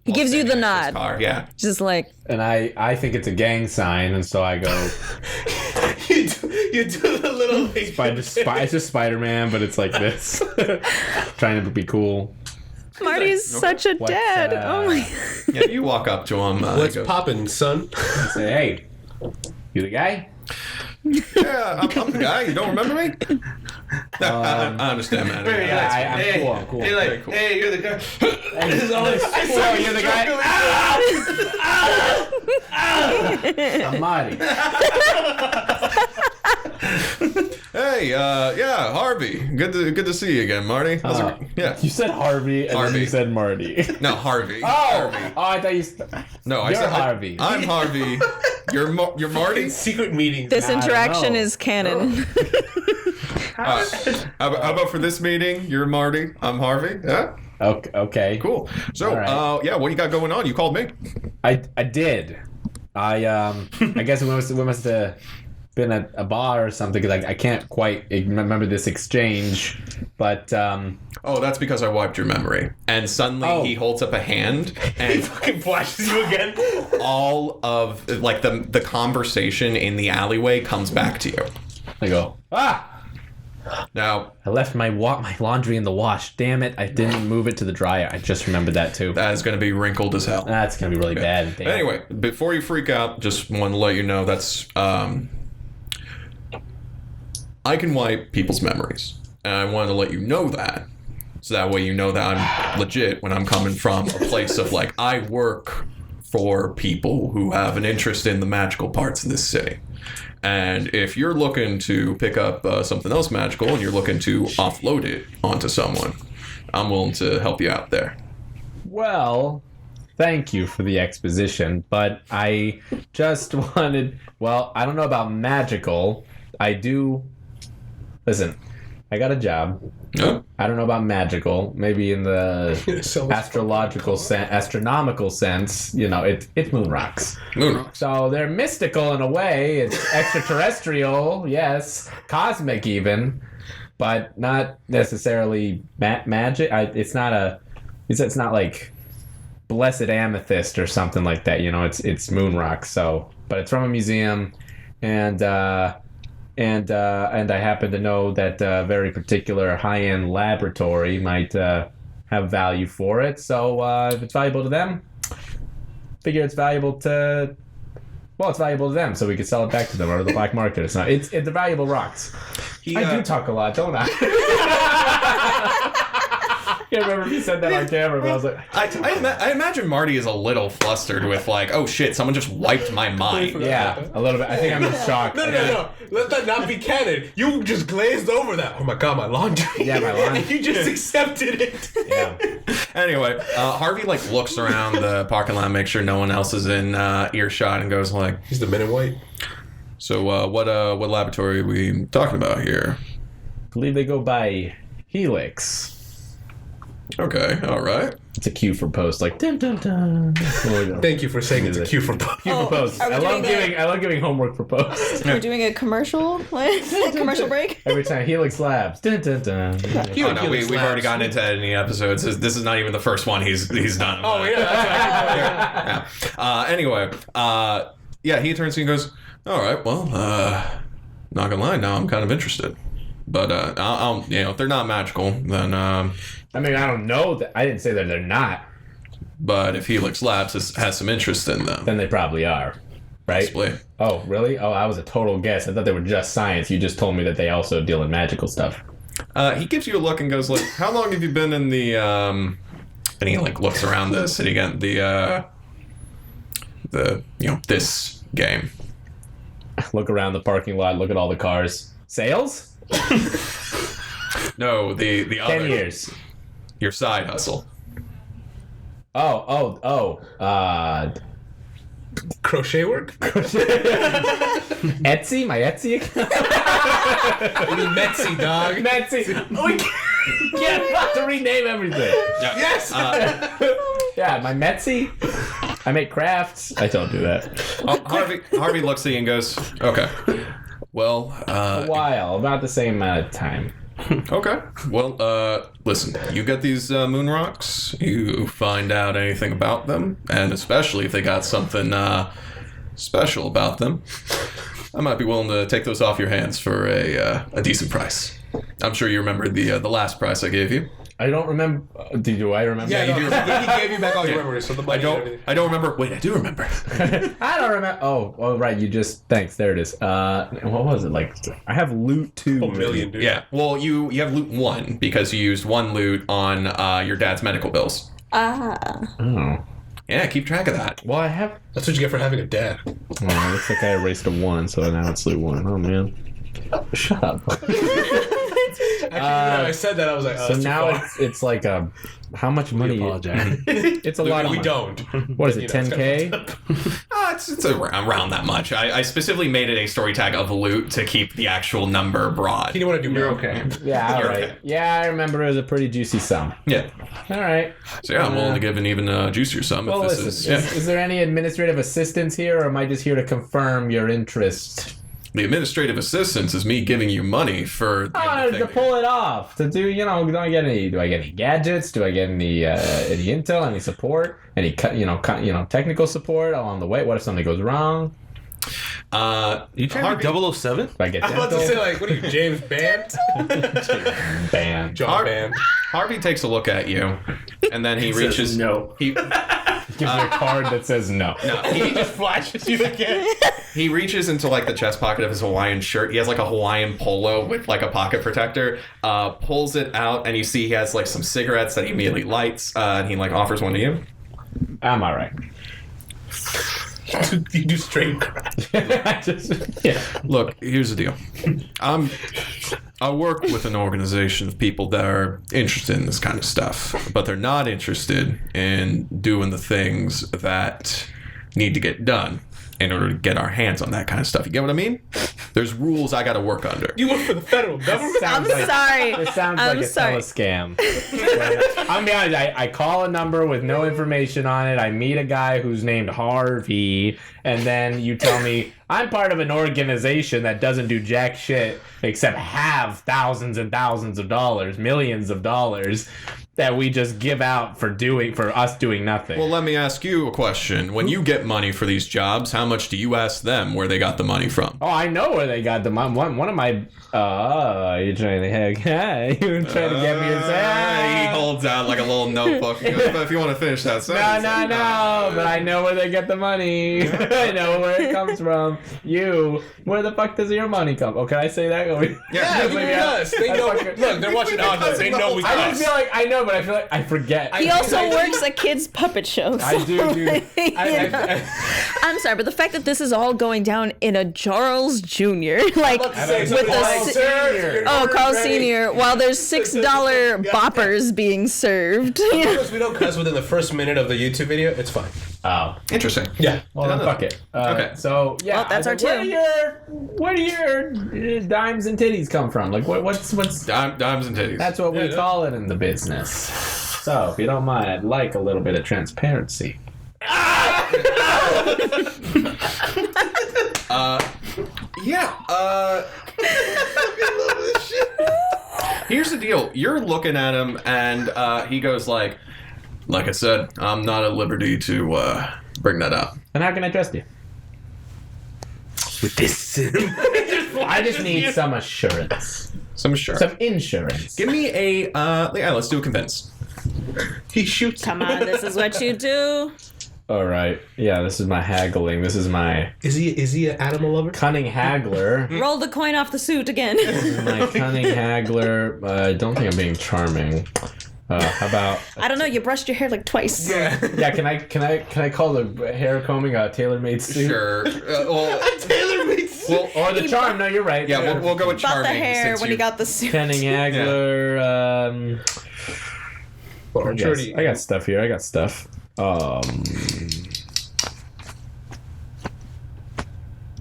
S6: He gives you the
S1: His
S6: nod,
S1: car, yeah.
S6: just like.
S4: And I think it's a gang sign, and so I go.
S2: You do the little like,
S4: It's just Spider-Man, but it's like this, trying to be cool.
S6: Marty's such a dad. Oh my.
S1: Yeah, you walk up to him.
S2: What's
S1: go,
S2: poppin', son?
S4: Say, hey, you the guy?
S1: Yeah, I'm the guy. You don't remember me? I understand, man.
S4: I'm cool.
S3: Hey, like,
S1: cool.
S3: hey, you're the guy. This is all this.
S4: Oh, you're the guy? I'm Marty.
S1: Hey, yeah, Harvey. Good to see you again, Marty. Yeah.
S4: You said Harvey, and then you said Marty.
S1: No, Harvey.
S4: Oh,
S1: Harvey.
S4: I thought you.
S1: No, I
S4: You're
S1: said
S4: Harvey.
S1: I'm Harvey. You're Marty.
S2: Secret meetings.
S6: This interaction
S4: know.
S6: is canon.
S1: How about for this meeting? You're Marty. I'm Harvey. Yeah.
S4: Okay.
S1: Cool. So,
S4: All right.
S1: yeah, what you got going on? You called me.
S4: I did. I guess we must have been at a bar or something because I can't quite remember this exchange, but
S1: Oh, that's because I wiped your memory. And suddenly he holds up a hand and
S2: Fucking flashes you again.
S1: all of like the conversation in the alleyway comes back to you.
S4: I go,
S1: Now,
S4: I left my laundry in the wash. Damn it, I didn't move it to the dryer. I just remembered that too.
S1: that is going to be wrinkled as hell.
S4: That's gonna be really bad. Damn.
S1: Anyway, before you freak out, just want to let you know that's I can wipe people's memories, and I wanted to let you know that, so that way you know that I'm legit when I'm coming from a place of like I work for people who have an interest in the magical parts of this city. And if you're looking to pick up something else magical and you're looking to offload it onto someone, I'm willing to help you out there.
S4: Well, thank you for the exposition, but I just wanted. Well, I don't know about magical. I do. Listen, I got a job.
S1: Yeah.
S4: I don't know about magical. Maybe in the
S2: So
S4: astronomical sense, you know, it's moon rocks.
S1: Moon rocks.
S4: So they're mystical in a way. It's extraterrestrial, yes, cosmic even, but not necessarily magic. It's not like blessed amethyst or something like that. You know, it's moon rocks. So, but it's from a museum, and I happen to know that a very particular high-end laboratory might have value for it. So if it's valuable to them, figure it's valuable to. Well, it's valuable to them, so we could sell it back to them or to the black market. It's not. It's the valuable rocks. I do talk a lot, don't I? I can't remember if he said that on camera, but I was like,
S1: I imagine Marty is a little flustered with like, oh shit, someone just wiped my mind.
S4: yeah, a little bit. I think I'm in shock.
S2: No. Let that not be canon. You just glazed over that. Oh my god, my laundry.
S4: Yeah, my laundry.
S2: And you just accepted it.
S4: Yeah.
S1: Anyway, Harvey like looks around the parking lot, makes sure no one else is in earshot, and goes like,
S2: He's the Men in White.
S1: "So what laboratory are we talking about here?"
S4: I believe they go by Helix.
S1: Okay, all right.
S4: It's a cue for post, like dun dun dun.
S2: Thank you for saying it's a cue for
S4: Cue for post.
S6: are we
S4: I love
S6: doing
S4: giving homework for post.
S6: We're doing a commercial, like commercial break.
S4: Every time Helix Labs. Dun dun dun.
S1: Oh no, we've already gotten into editing episodes. This is not even the first one he's done.
S2: Oh yeah, that's right.
S1: Yeah. Anyway, yeah, he turns to you and goes, "All right, well, not gonna lie, now I'm kind of interested, but I'll if they're not magical, then
S4: I mean, I don't know that. I didn't say that they're not.
S1: but if Helix Labs has some interest in them,
S4: Then they probably are. right?
S1: Possibly.
S4: Oh, really? Oh, that was a total guess. I thought they were just science. You just told me that they also deal in magical stuff.
S1: He gives you a look and goes like, "How long have you been in the?" And he like looks around the city again. The this game.
S4: Look around the parking lot. Look at all the cars. Sales?
S1: No, the other
S4: 10 years.
S1: Your side hustle.
S2: Crochet work?
S4: Etsy? My Etsy account?
S2: I mean, Metsy, dog.
S4: Etsy. We can't about to rename everything.
S2: Yes!
S4: Yeah, my Metsy. I make crafts. I don't do that.
S1: Harvey looks at you and goes, "Okay. Well,
S4: A while, about the same amount of time.
S1: okay. Well, listen, you get these moon rocks, you find out anything about them, and especially if they got something special about them, I might be willing to take those off your hands for a decent price. I'm sure you remember the last price I gave you.
S4: I don't remember. Do I remember?
S2: Yeah,
S1: you do remember.
S2: He gave you back all your memories, so the money and everything.
S1: I don't remember. Wait, I do remember.
S4: I don't remember. Oh, right. You just. Thanks. There it is. What was it? Like, I have loot 2.
S2: A million, dude.
S1: Yeah. Well, you have loot 1 because you used 1 loot on your dad's medical bills.
S4: Oh.
S1: Yeah, keep track of that.
S4: Well, I have.
S2: That's what you get for having a dad.
S4: Oh, looks like I erased a 1, so now it's loot 1. Oh, man. Shut up.
S2: Actually, when I said that, I was like, oh,
S4: So
S2: that's too
S4: now
S2: far.
S4: it's like how much money?
S3: apologize.
S4: It's a lot of
S2: We
S4: money.
S2: don't.
S4: What is it?
S2: You know, it's
S4: 10K?
S1: It's around that much. I specifically made it a story tag of loot to keep the actual number broad.
S2: He didn't want to do
S3: You're
S2: math.
S3: okay.
S4: Yeah, all
S1: You're
S4: right.
S1: okay.
S4: Yeah, I remember it was a pretty juicy sum.
S1: Yeah.
S4: All right.
S1: So yeah, I'm willing to give an even juicier sum
S4: Well,
S1: if this
S4: listen,
S1: is. Yeah.
S4: is there any administrative assistance here, or am I just here to confirm your interest?
S1: The administrative assistance is me giving you money for the
S4: Oh,
S1: thing.
S4: to pull it off, to do, do I get any gadgets? Do I get any intel, any support, any technical support along the way? What if something goes wrong?
S3: You trying to be 007?
S4: Do I get
S2: I was about to
S4: dental?
S2: say, like, what are you, James Band?
S4: Band.
S2: John Band.
S1: Harvey takes a look at you, and then he reaches.
S3: Says no.
S1: He
S4: Gives me a card that says no.
S2: He just flashes you again.
S1: he reaches into like the chest pocket of his Hawaiian shirt. He has like a Hawaiian polo with like a pocket protector. Pulls it out, and you see he has like some cigarettes that he immediately lights. And he like offers one to you.
S4: I'm all right.
S2: You do straight crap.
S4: Yeah.
S1: Look, here's the deal. I work with an organization of people that are interested in this kind of stuff, but they're not interested in doing the things that need to get done in order to get our hands on that kind of stuff. You get what I mean? There's rules I got to work under.
S2: You work for the federal government?
S6: I'm sorry.
S4: It sounds
S6: I'm
S4: like a
S6: sorry.
S4: telescam. I'm be honest, I call a number with no information on it. I meet a guy who's named Harvey, and then you tell me I'm part of an organization that doesn't do jack shit except have thousands and thousands of dollars, millions of dollars that we just give out for us doing nothing.
S1: Well, let me ask you a question. When you get money for these jobs, how much do you ask them where they got the money from?
S4: Oh, I know where they got the money. One of my. You're trying to you're trying to get me to say.
S1: He holds out like a little notebook. He goes, but if you want to finish that sentence.
S4: No. But I know where they get the money. I know where it comes from. Where the fuck does your money come? Oh, can I say that?
S2: Yeah, give it us. They know. Look, they're watching audio. They know we
S4: I
S2: got
S4: just feel like I know, but I feel like I forget.
S6: He also works at kids' puppet shows.
S4: I do.
S6: I'm sorry, but the fact that this is all going down in a Charles Jr. like with Carl Sr. while there's $6 boppers being served.
S2: Because we don't cuss within the first minute of the YouTube video, it's fine.
S4: Oh,
S1: Interesting.
S2: Yeah.
S4: well then fuck it.
S1: Okay.
S4: So yeah,
S6: Well, that's our
S4: Where do your dimes and titties come from? Like what's
S1: Dimes and titties.
S4: That's what we call it in the business. So, if you don't mind, I'd like a little bit of transparency.
S1: Here's the deal. You're looking at him, and he goes like I said, I'm not at liberty to bring that up.
S4: And how can I trust you?
S3: With this.
S4: I just need some assurance.
S1: Some sure.
S4: Some insurance.
S1: Give me a let's do a convince.
S2: He shoots.
S6: Come on, this is what you do.
S4: All right. Yeah, this is my haggling. This is my
S2: Is he an animal lover?
S4: cunning haggler.
S6: Roll the coin off the suit again.
S4: This is my cunning haggler. I don't think I'm being charming. How about?
S6: I don't know. You brushed your hair like twice.
S2: Yeah.
S4: Yeah, can I call the hair combing a tailor-made suit?
S1: Sure.
S2: Tailor-made suit.
S1: Well,
S4: Or the charm? No, you're right.
S1: yeah, we'll go with
S6: Bought
S1: charming.
S6: the hair
S1: since
S6: when
S1: you-
S6: he got the suit.
S4: Cunning haggler.
S2: Well, I'm sure he-
S4: I got stuff here. I got stuff.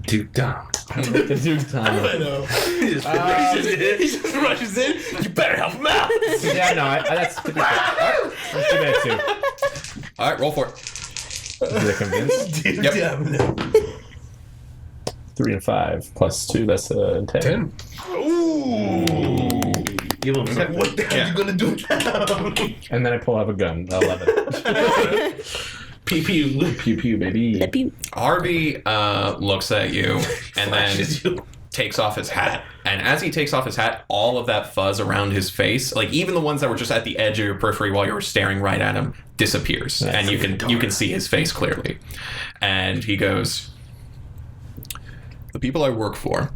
S3: Duke down.
S4: The Duke time.
S2: I know.
S3: He just rushes in.
S2: He just rushes in. You better help him out.
S4: Yeah, no, that's to be fair. Let's do that too.
S1: All right, roll for it.
S4: Is it convinced?
S1: Yep.
S2: Yeah.
S4: 3 and 5 plus 2. That's 10.
S2: 10. Ooh.
S3: Give him something.
S2: What the hell are you gonna do now?
S4: And then I pull out a gun. 11.
S2: Pew pew.
S4: Pew pew, baby.
S1: Harvey looks at you and then
S2: Flashes you.
S1: takes off his hat. And as he takes off his hat, all of that fuzz around his face, like even the ones that were just at the edge of your periphery while you were staring right at him, disappears. And you can see his face clearly. And he goes, "The people I work for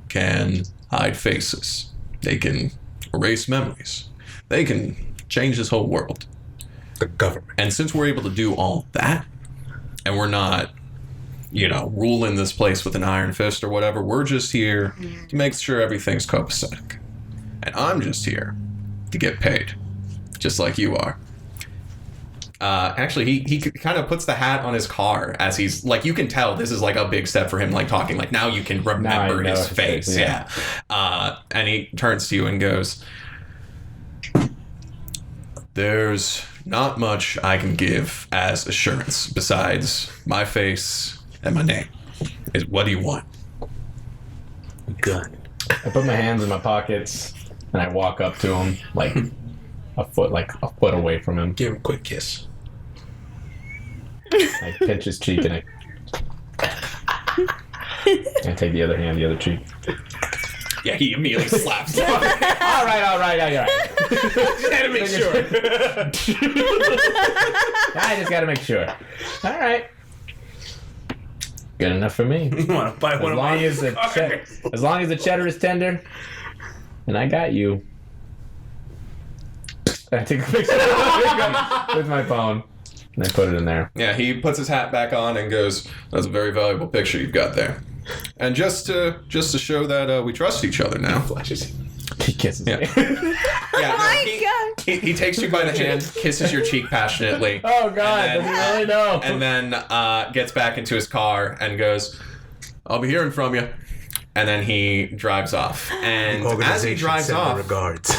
S1: can hide faces. They can erase memories. They can change this whole world.
S2: The government.
S1: And since we're able to do all that, and we're not, ruling this place with an iron fist or whatever, we're just here to make sure everything's copacetic. And I'm just here to get paid, just like you are." Actually, he kind of puts the hat on his car as he's, like, you can tell this is, like, a big step for him, like, talking, like, now you can remember
S4: know
S1: his
S4: his
S1: face.
S4: face, yeah.
S1: And he turns to you and goes, "There's not much I can give as assurance besides my face and my name. What do you want?"
S3: Gun.
S4: I put my hands in my pockets and I walk up to him like a foot away from him.
S2: Give him a quick kiss.
S4: I pinch his cheek and I take the other hand, the other cheek.
S1: Yeah, he immediately slaps.
S4: all right.
S2: Just had to make sure.
S4: I just gotta make sure. All right. Good enough for me.
S3: You want to buy one of my
S4: As long as the cheddar is tender, and I got you. I take a picture with my phone, and I put it in there.
S1: Yeah, he puts his hat back on and goes, "That's a very valuable picture you've got there. And just to show that we trust each other now."
S2: Flashes.
S4: He kisses
S1: Yeah.
S4: me.
S1: Yeah,
S6: Oh my God.
S1: He takes you by the hand, kisses your cheek passionately.
S4: Oh God!
S1: And
S4: Does he really know?
S1: And then gets back into his car and goes, "I'll be hearing from you." And then he drives off. And as he drives off,
S2: regards.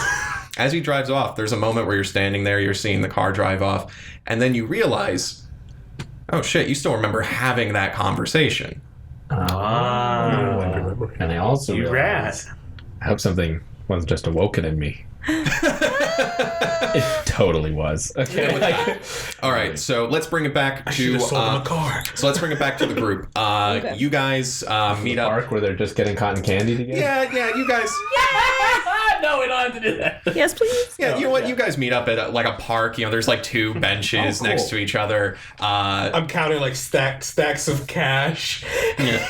S1: as he drives off, there's a moment where you're standing there, you're seeing the car drive off, and then you realize, oh shit, you still remember having that conversation.
S4: And I also
S3: You
S4: realized,
S3: rat.
S4: I hope something was just awoken in me. It totally was. Okay.
S1: All right, so let's bring it back to
S2: Should've sold him a car.
S1: so let's bring it back to the group. You guys meet up.
S4: Park where they're just getting cotton candy together.
S1: Yeah, you guys.
S3: No, we don't have to do that.
S6: Yes, please.
S1: Yeah, you know what? You guys meet up at like a park. There's like two benches
S4: cool.
S1: next to each other.
S2: I'm counting like stacks of cash.
S1: Yeah.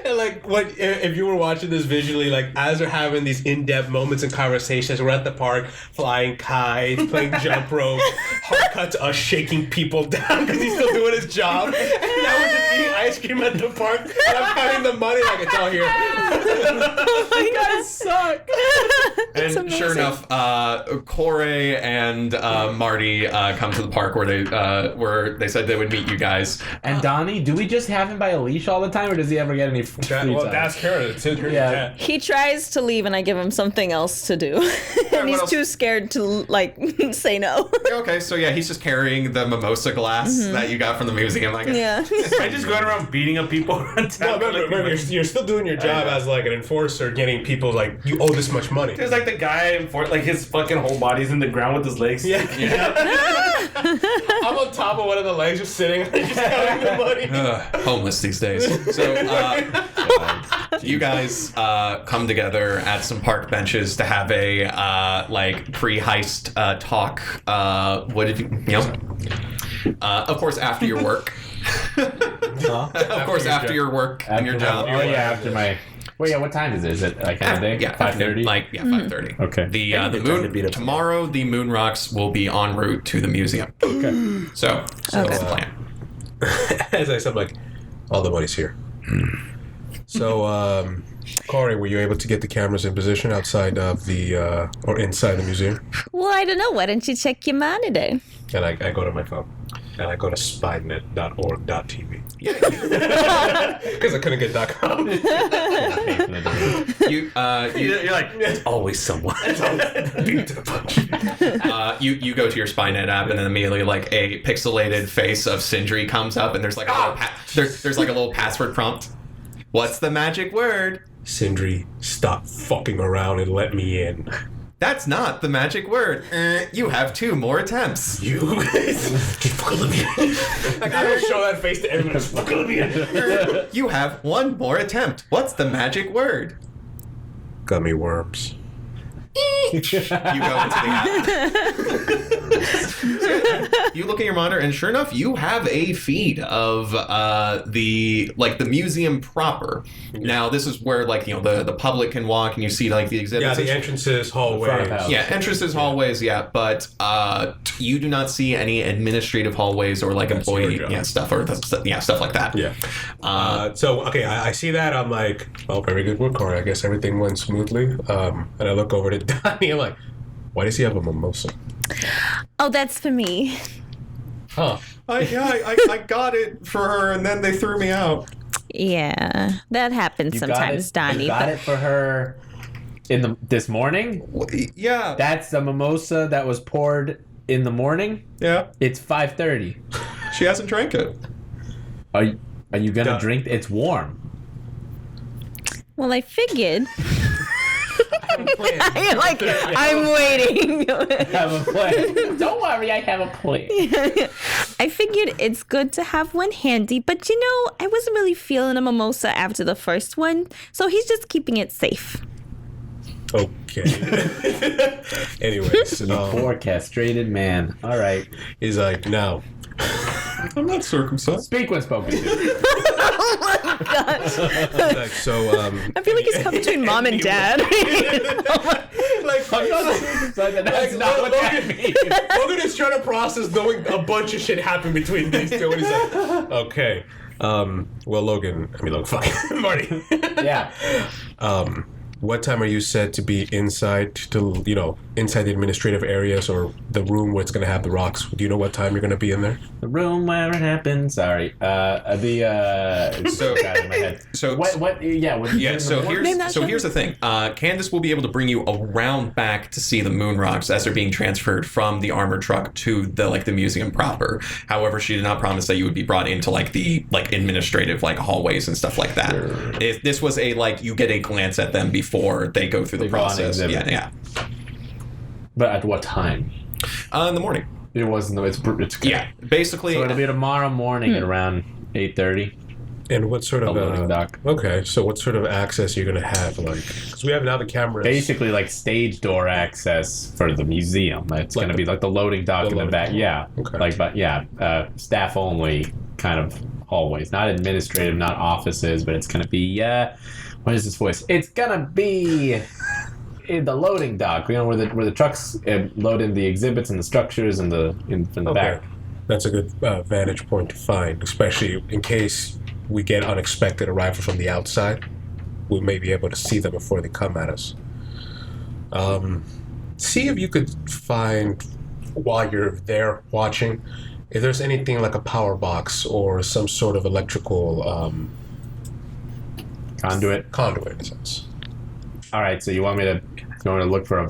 S2: And like, what if you were watching this visually? Like, as they're having these in-depth moments and conversations, we're at the park, flying kites, playing jump rope. Hard cut to us shaking people down because he's still doing his job. And now we're just eating ice cream at the park, and I'm counting the money like it's all here.
S6: You guys suck.
S1: And sure enough, Corey and Marty come to the park where they said they would meet you guys.
S4: And Donnie, do we just have him by a leash all the time, or does he ever get any free time?
S2: That's her. It's her.
S4: Yeah.
S6: He tries to leave, and I give him something else to do, and he's
S1: else?
S6: too scared to like say no.
S1: Okay, so yeah, he's just carrying the mimosa glass that you got from the museum, I guess.
S6: Yeah.
S3: I just going around beating up people on town.
S2: Remember, you're still doing your job as like an enforcer, getting people like, you owe this much money.
S3: There's like the guy, like his fucking whole body's in the ground with his legs.
S2: Yeah. I'm on top of one of the legs, just sitting, just counting the money.
S1: Homeless these days. So you guys come together at some park benches to have a like pre-heist talk. What did you Of course, after your work. Of course, after your work and your job.
S4: After my. Well, yeah. What time is it? Is it like end of day?
S1: Yeah,
S4: 5:30.
S1: 5:30.
S4: Okay.
S1: The moon tomorrow. The moon rocks will be en route to the museum.
S4: Okay.
S1: So that's the plan.
S2: As I said, like, all the money's here. So, Corey, were you able to get the cameras in position outside of the or inside the museum?
S6: Well, I don't know. Why don't you check your monitor?
S2: And I go to my phone. And I go to spynet.org.tv. Because I couldn't get .com.
S1: You're like,
S2: It's always someone. Beat to the punch.
S1: you go to your Spynet app, and then immediately like a pixelated face of Sindri comes up, and there's like a little there's like a little password prompt. What's the magic word?
S2: Sindri, stop fucking around and let me in.
S1: That's not the magic word. You have 2 more attempts.
S2: You fucking let me in. Like, I don't show that face to everyone. Fucking let me in.
S1: You have 1 more attempt. What's the magic word?
S2: Gummy worms.
S1: You go into the app. You look at your monitor, and sure enough, you have a feed of the museum proper. Now, this is where the public can walk, and you see like the exhibits.
S2: Yeah, the entrances, hallways.
S1: Yeah, entrances, hallways. Yeah, but you do not see any administrative hallways or like employee stuff or stuff like that.
S2: Yeah. So okay, I see that. I'm like, well, very good work, Corey. I guess everything went smoothly. And I look over to Donnie. I'm like, why does he have a mimosa?
S6: Oh, that's for me.
S2: Huh.
S1: I got it for her, and then they threw me out.
S6: Yeah, that happens sometimes, Donnie.
S4: You got it for her this morning?
S1: Yeah.
S4: That's the mimosa that was poured in the morning?
S1: Yeah.
S4: It's 5:30.
S1: She hasn't drank it.
S4: Are you gonna drink? It's warm.
S6: Well, I figured. I'm waiting.
S4: I have a plan. Don't worry, I have a plan.
S6: I figured it's good to have one handy, but I wasn't really feeling a mimosa after the first one, so he's just keeping it safe.
S2: Okay. Anyways,
S4: Poor castrated man. All right.
S2: He's like, no.
S1: I'm not circumcised.
S4: Speak when spoken to.
S6: Oh my gosh.
S2: Like, so,
S6: I feel like he's caught between mom and dad.
S2: like,
S4: I'm not circumcised, and that's not what that means.
S2: Logan is trying to process knowing a bunch of shit happened between these two, and he's like, okay. Well, Logan, fuck, Marty.
S4: Yeah.
S2: What time are you set to be inside inside the administrative areas or the room where it's going to have the rocks? Do you know what time you're going to be in there?
S4: The room where it happened. Sorry. It's
S1: So-
S4: out of my head.
S1: so-
S4: what? Yeah.
S1: So here's the thing. Candace will be able to bring you around back to see the moon rocks as they're being transferred from the armored truck to the museum proper. However, she did not promise that you would be brought into the administrative hallways and stuff like that.
S4: Sure.
S1: If this was you get a glance at them before they go through the
S4: They go on
S1: process.
S4: exhibit.
S1: Yeah.
S4: But at what time?
S1: In the morning.
S4: It wasn't. It's okay.
S1: Yeah. Basically.
S4: So it'll be tomorrow morning at around 8:30.
S2: And what sort of
S4: loading dock.
S2: Okay, so what sort of access are you going to have? Because we have now the cameras.
S4: Basically, stage door access for the museum. It's going to be the loading dock in the back. Yeah.
S2: Okay.
S4: Staff only kind of hallways, not administrative, not offices, but it's going to be. What is this voice? It's going to be in the loading dock. Where the trucks load in the exhibits and the structures in the back.
S2: That's a good vantage point to find, especially in case we get unexpected arrival from the outside. We may be able to see them before they come at us. See if you could find, while you're there watching, if there's anything like a power box or some sort of electrical
S4: Conduit.
S2: in a sense.
S4: All right. So you want me to look for a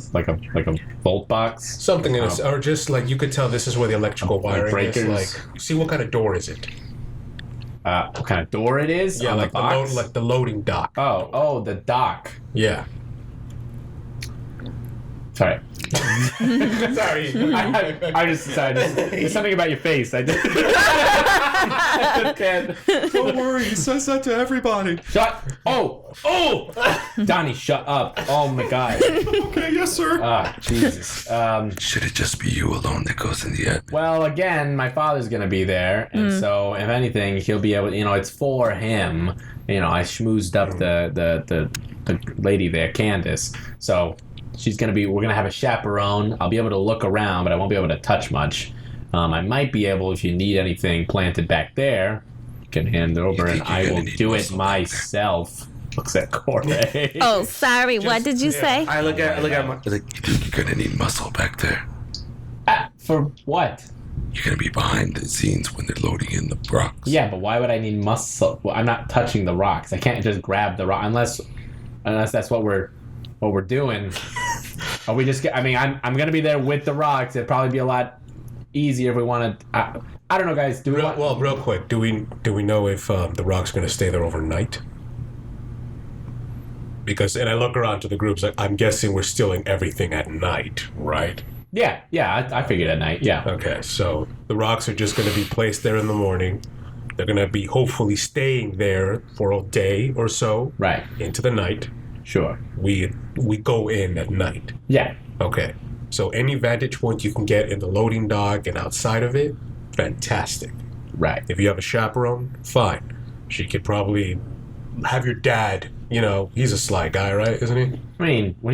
S4: bolt box?
S2: Something in a, or just you could tell this is where the electrical wiring
S4: breakers.
S2: is. See what kind of door is it?
S4: What kind of door it is?
S2: Yeah,
S4: on the box?
S2: the loading dock.
S4: Oh, the dock.
S2: Yeah.
S4: Sorry.
S2: Sorry.
S4: I just decided. There's something about your face. I just can't.
S1: Don't worry, he says that to everybody.
S4: Shut. Oh. Donnie, shut up. Oh my God.
S1: Okay, yes, sir.
S4: Ah, Jesus.
S7: Should it just be you alone that goes in the end?
S4: Well, again, my father's gonna be there, and so if anything, he'll be able. It's for him. I schmoozed up the lady there, Candace. So she's gonna be. We're gonna have a chaperone. I'll be able to look around, but I won't be able to touch much. I might be able, if you need anything planted back there, you can hand it over, and I will do it myself. Looks at Corey.
S6: Oh, sorry. What did you say?
S3: I look at my.
S7: You think you're gonna need muscle back there?
S4: For what?
S7: You're gonna be behind the scenes when they're loading in the rocks.
S4: Yeah, but why would I need muscle? Well, I'm not touching the rocks. I can't just grab the rock unless that's what we're doing. Are we just? I'm gonna be there with the rocks. It'd probably be a lot easier if we want to. I don't know, guys. Do we want?
S2: Well, real quick, do we know if the rock's going to stay there overnight? Because, and I look around to the groups, I'm guessing we're stealing everything at night, right?
S4: Yeah. I figured at night. Yeah.
S2: Okay, so the rocks are just going to be placed there in the morning. They're going to be hopefully staying there for a day or so.
S4: Right.
S2: Into the night.
S4: Sure.
S2: We go in at night.
S4: Yeah.
S2: Okay. So any vantage point you can get in the loading dock and outside of it, fantastic.
S4: Right.
S2: If you have a chaperone, fine. She could probably have your dad. He's a sly guy, right? Isn't he?
S4: What do you mean?
S2: Well,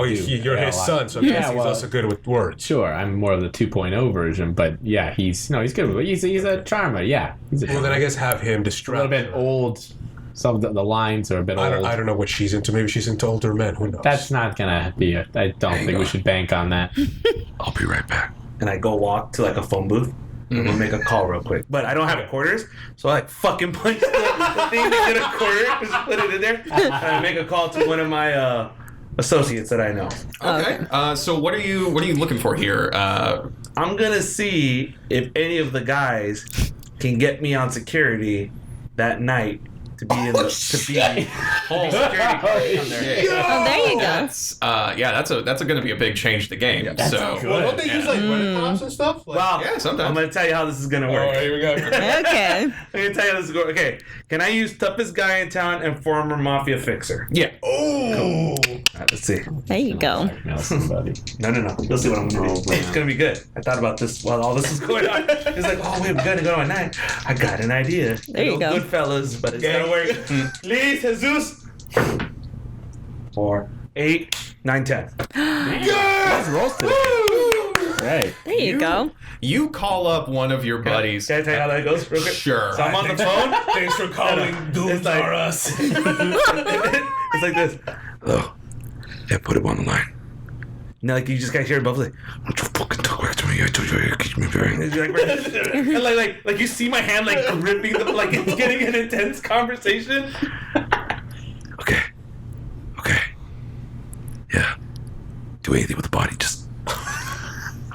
S2: you're his son, so I guess he's also good with words.
S4: Sure, I'm more of the 2.0 version, but yeah, he's good with it. He's a charmer. Yeah.
S2: Well, then I guess have him distract.
S4: A little bit old. Some of the lines are a bit old.
S2: I don't know what she's into. Maybe she's into older men. Who knows?
S4: That's not gonna be it. I don't think we should bank on that.
S7: I'll be right back.
S3: And I go walk to a phone booth. I'm gonna make a call real quick, but I don't have quarters, so I fucking punch the thing to get a quarter, just put it in there, and I make a call to one of my associates that I know.
S1: Okay. So what are you looking for here?
S3: I'm gonna see if any of the guys can get me on security that night to be in the security guard on there.
S6: Oh, there you go.
S1: That's going to be a big change to the game.
S4: That's
S1: so
S4: good.
S2: Well, don't they use Renaissance and stuff?
S3: Well,
S1: yeah, sometimes.
S3: I'm gonna tell you how this is gonna work.
S2: Here we go.
S6: Okay.
S3: I'm gonna tell you how this is going. Okay, can I use toughest guy in town and former mafia fixer?
S1: Yeah.
S2: Oh.
S3: Alright, let's see.
S6: There you go.
S4: Blackmail somebody.
S3: No. You'll see what I'm gonna do. It's gonna be good. I thought about this while all this is going on. It's like, oh wait, we're gonna go at night. I got an idea.
S6: There you go.
S3: Good fellas, but it's gonna work. Please, Jesus. 4, 8, 9, 10.
S4: Let's roast it. Right.
S6: There you go.
S1: You call up one of your buddies.
S3: Can I tell you how that goes real quick?
S1: Sure.
S3: So I'm on the phone.
S2: Thanks for calling. Dudes
S3: like-
S2: are us.
S3: It's like this.
S7: Hello. Yeah, put him on the line.
S3: You just gotta hear it above.
S7: Don't you fucking talk back to me. I told you I keep me very...
S3: And like you see my hand gripping the it's getting an intense conversation.
S7: Okay. Yeah. Do anything with the body. Just...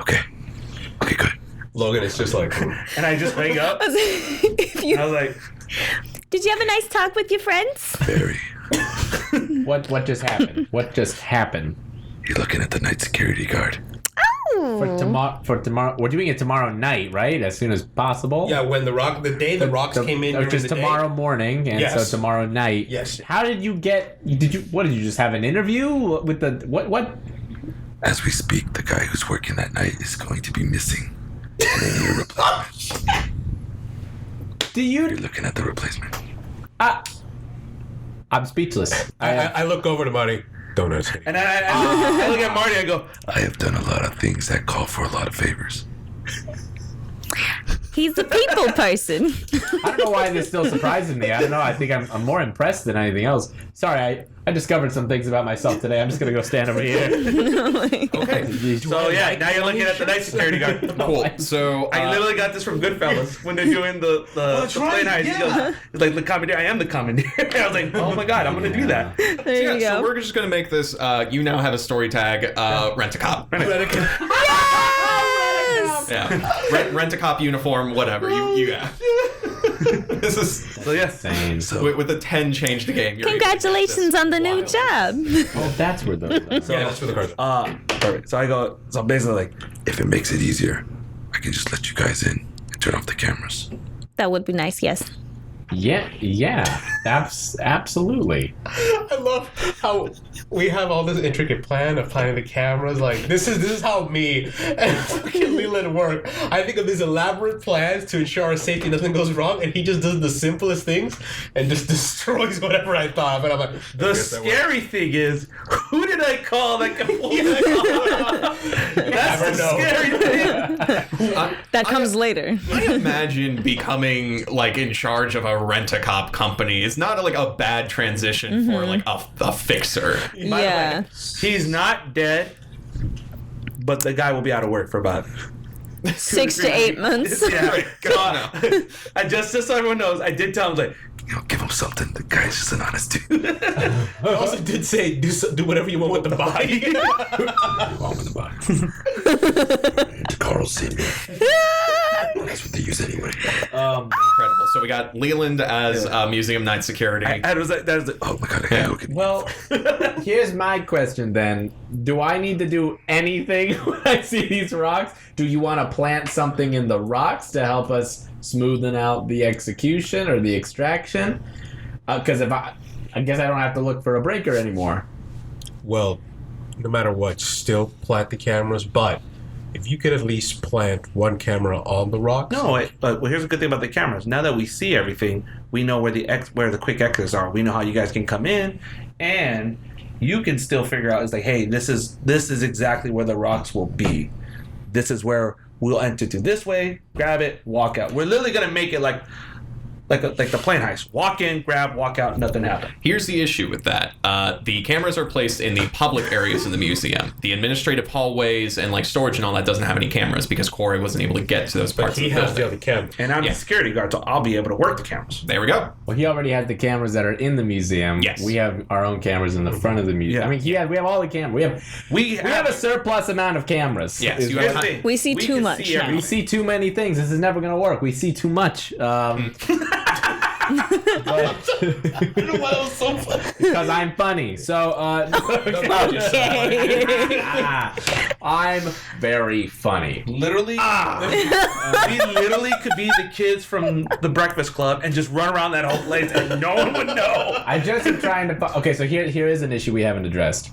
S7: Okay, good.
S2: Logan is just like...
S3: And I just hang up.
S6: If you-
S3: I was like,
S6: Did you have a nice talk with your friends?
S7: Very.
S4: What just happened? What just happened?
S7: You're looking at the night security guard.
S4: For tomorrow, we're doing it tomorrow night, right? As soon as possible.
S2: Yeah, when the rocks came in during
S4: just
S2: the
S4: tomorrow
S2: day.
S4: morning, and
S2: Yes.
S4: so tomorrow night.
S2: Yes.
S4: How did you get? What did you just have an interview with the what?
S7: As we speak, the guy who's working that night is going to be missing. And they need a replacement. You're looking at the replacement.
S4: I'm speechless.
S2: I look over to Marty. Don't answer.
S3: and I look at Marty. I go,
S7: I have done a lot of things that call for a lot of favors.
S6: He's a people person.
S4: I don't know why this still surprises me. I don't know. I think I'm more impressed than anything else. Sorry, I discovered some things about myself today. I'm just gonna go stand over here.
S1: Okay.
S3: so yeah, now you're looking at the night security guard.
S1: Cool. So
S3: I literally got this from Goodfellas when they're doing the plane heist. He goes, it's like the commandeer. I am the commandeer. I was like, oh my god, I'm gonna do that.
S6: There you go.
S1: So we're just gonna make this. You now have a story tag. Rent a cop.
S6: Yes!
S1: Yeah. Rent a cop uniform. Whatever. You got. This is
S3: So yeah,
S4: Insane.
S1: with a 10 change the game. You're
S6: Congratulations on the new
S1: wild.
S6: job.
S4: Oh, that's where those are.
S2: Yeah, that's for the cards.
S8: Perfect. So I go. So basically, like,
S7: If it makes it easier, I can just let you guys in and turn off the cameras.
S6: That would be nice, yes.
S4: Yeah, absolutely.
S2: I love how we have all this intricate plan of planning the cameras. Like this is how me and fucking Leland work. I think of these elaborate plans to ensure our safety, nothing goes wrong, and he just does the simplest things and just destroys whatever I thought. But I'm like,
S8: the scary thing is, who did I call that completely? That's the scary thing.
S6: That comes later.
S1: I imagine becoming like in charge of a rent-a-cop company is not like a bad transition for like a fixer.
S8: By the
S6: Yeah.
S8: way, he's not dead, but the guy will be out of work for about
S6: 6 to 8 months.
S8: Yeah, God. I just so everyone knows, I did tell him like,
S7: Give him something. The guy's just an honest dude.
S2: I also did say do whatever you want with the body.
S7: Wrong with the body. To Carl Senior. That's what they use anyway.
S1: Incredible. So we got Leland as museum night security.
S8: I was like,
S7: Oh my god, I gotta go get
S4: Well, here's my question then. Do I need to do anything when I see these rocks? Do you want to plant something in the rocks to help us smoothen out the execution or the extraction? Because if I guess I don't have to look for a breaker anymore.
S2: Well, no matter what, still plant the cameras, but if you could at least plant one camera on the rocks.
S8: no, but here's the good thing about the cameras. Now that we see everything, we know where the quick exits are. We know how you guys can come in, and you can still figure out. It's like, hey, this is exactly where the rocks will be. This is where we'll enter to this way, grab it, walk out. We're literally gonna make it like the plane heist. Walk in, grab, walk out, nothing happened.
S1: Here's the issue with that. The cameras are placed in the public areas of the museum. The administrative hallways and like storage and all that doesn't have any cameras because Corey wasn't able to get to those
S2: But
S1: parts
S2: he
S1: of the
S2: has the
S1: building.
S2: other camera.
S8: And I'm the security guard, so I'll be able to work the cameras.
S1: There we go.
S4: Well, he already has the cameras that are in the museum.
S1: Yes.
S4: We have our own cameras in the front of the museum.
S8: Yeah.
S4: I mean, we have all the cameras. We have a surplus amount of cameras.
S1: Yes,
S4: Is
S1: you
S4: what-
S1: have
S8: Here's the thing.
S6: We see too
S8: can
S6: much
S8: see
S6: now.
S8: everything.
S4: We see too many things. This is never going to work. We see too much. Because I'm funny. So, I'm very funny.
S8: Literally, we literally could be the kids from the Breakfast Club and just run around that whole place and no one would know.
S4: I just am trying to. Okay, so here is an issue we haven't addressed.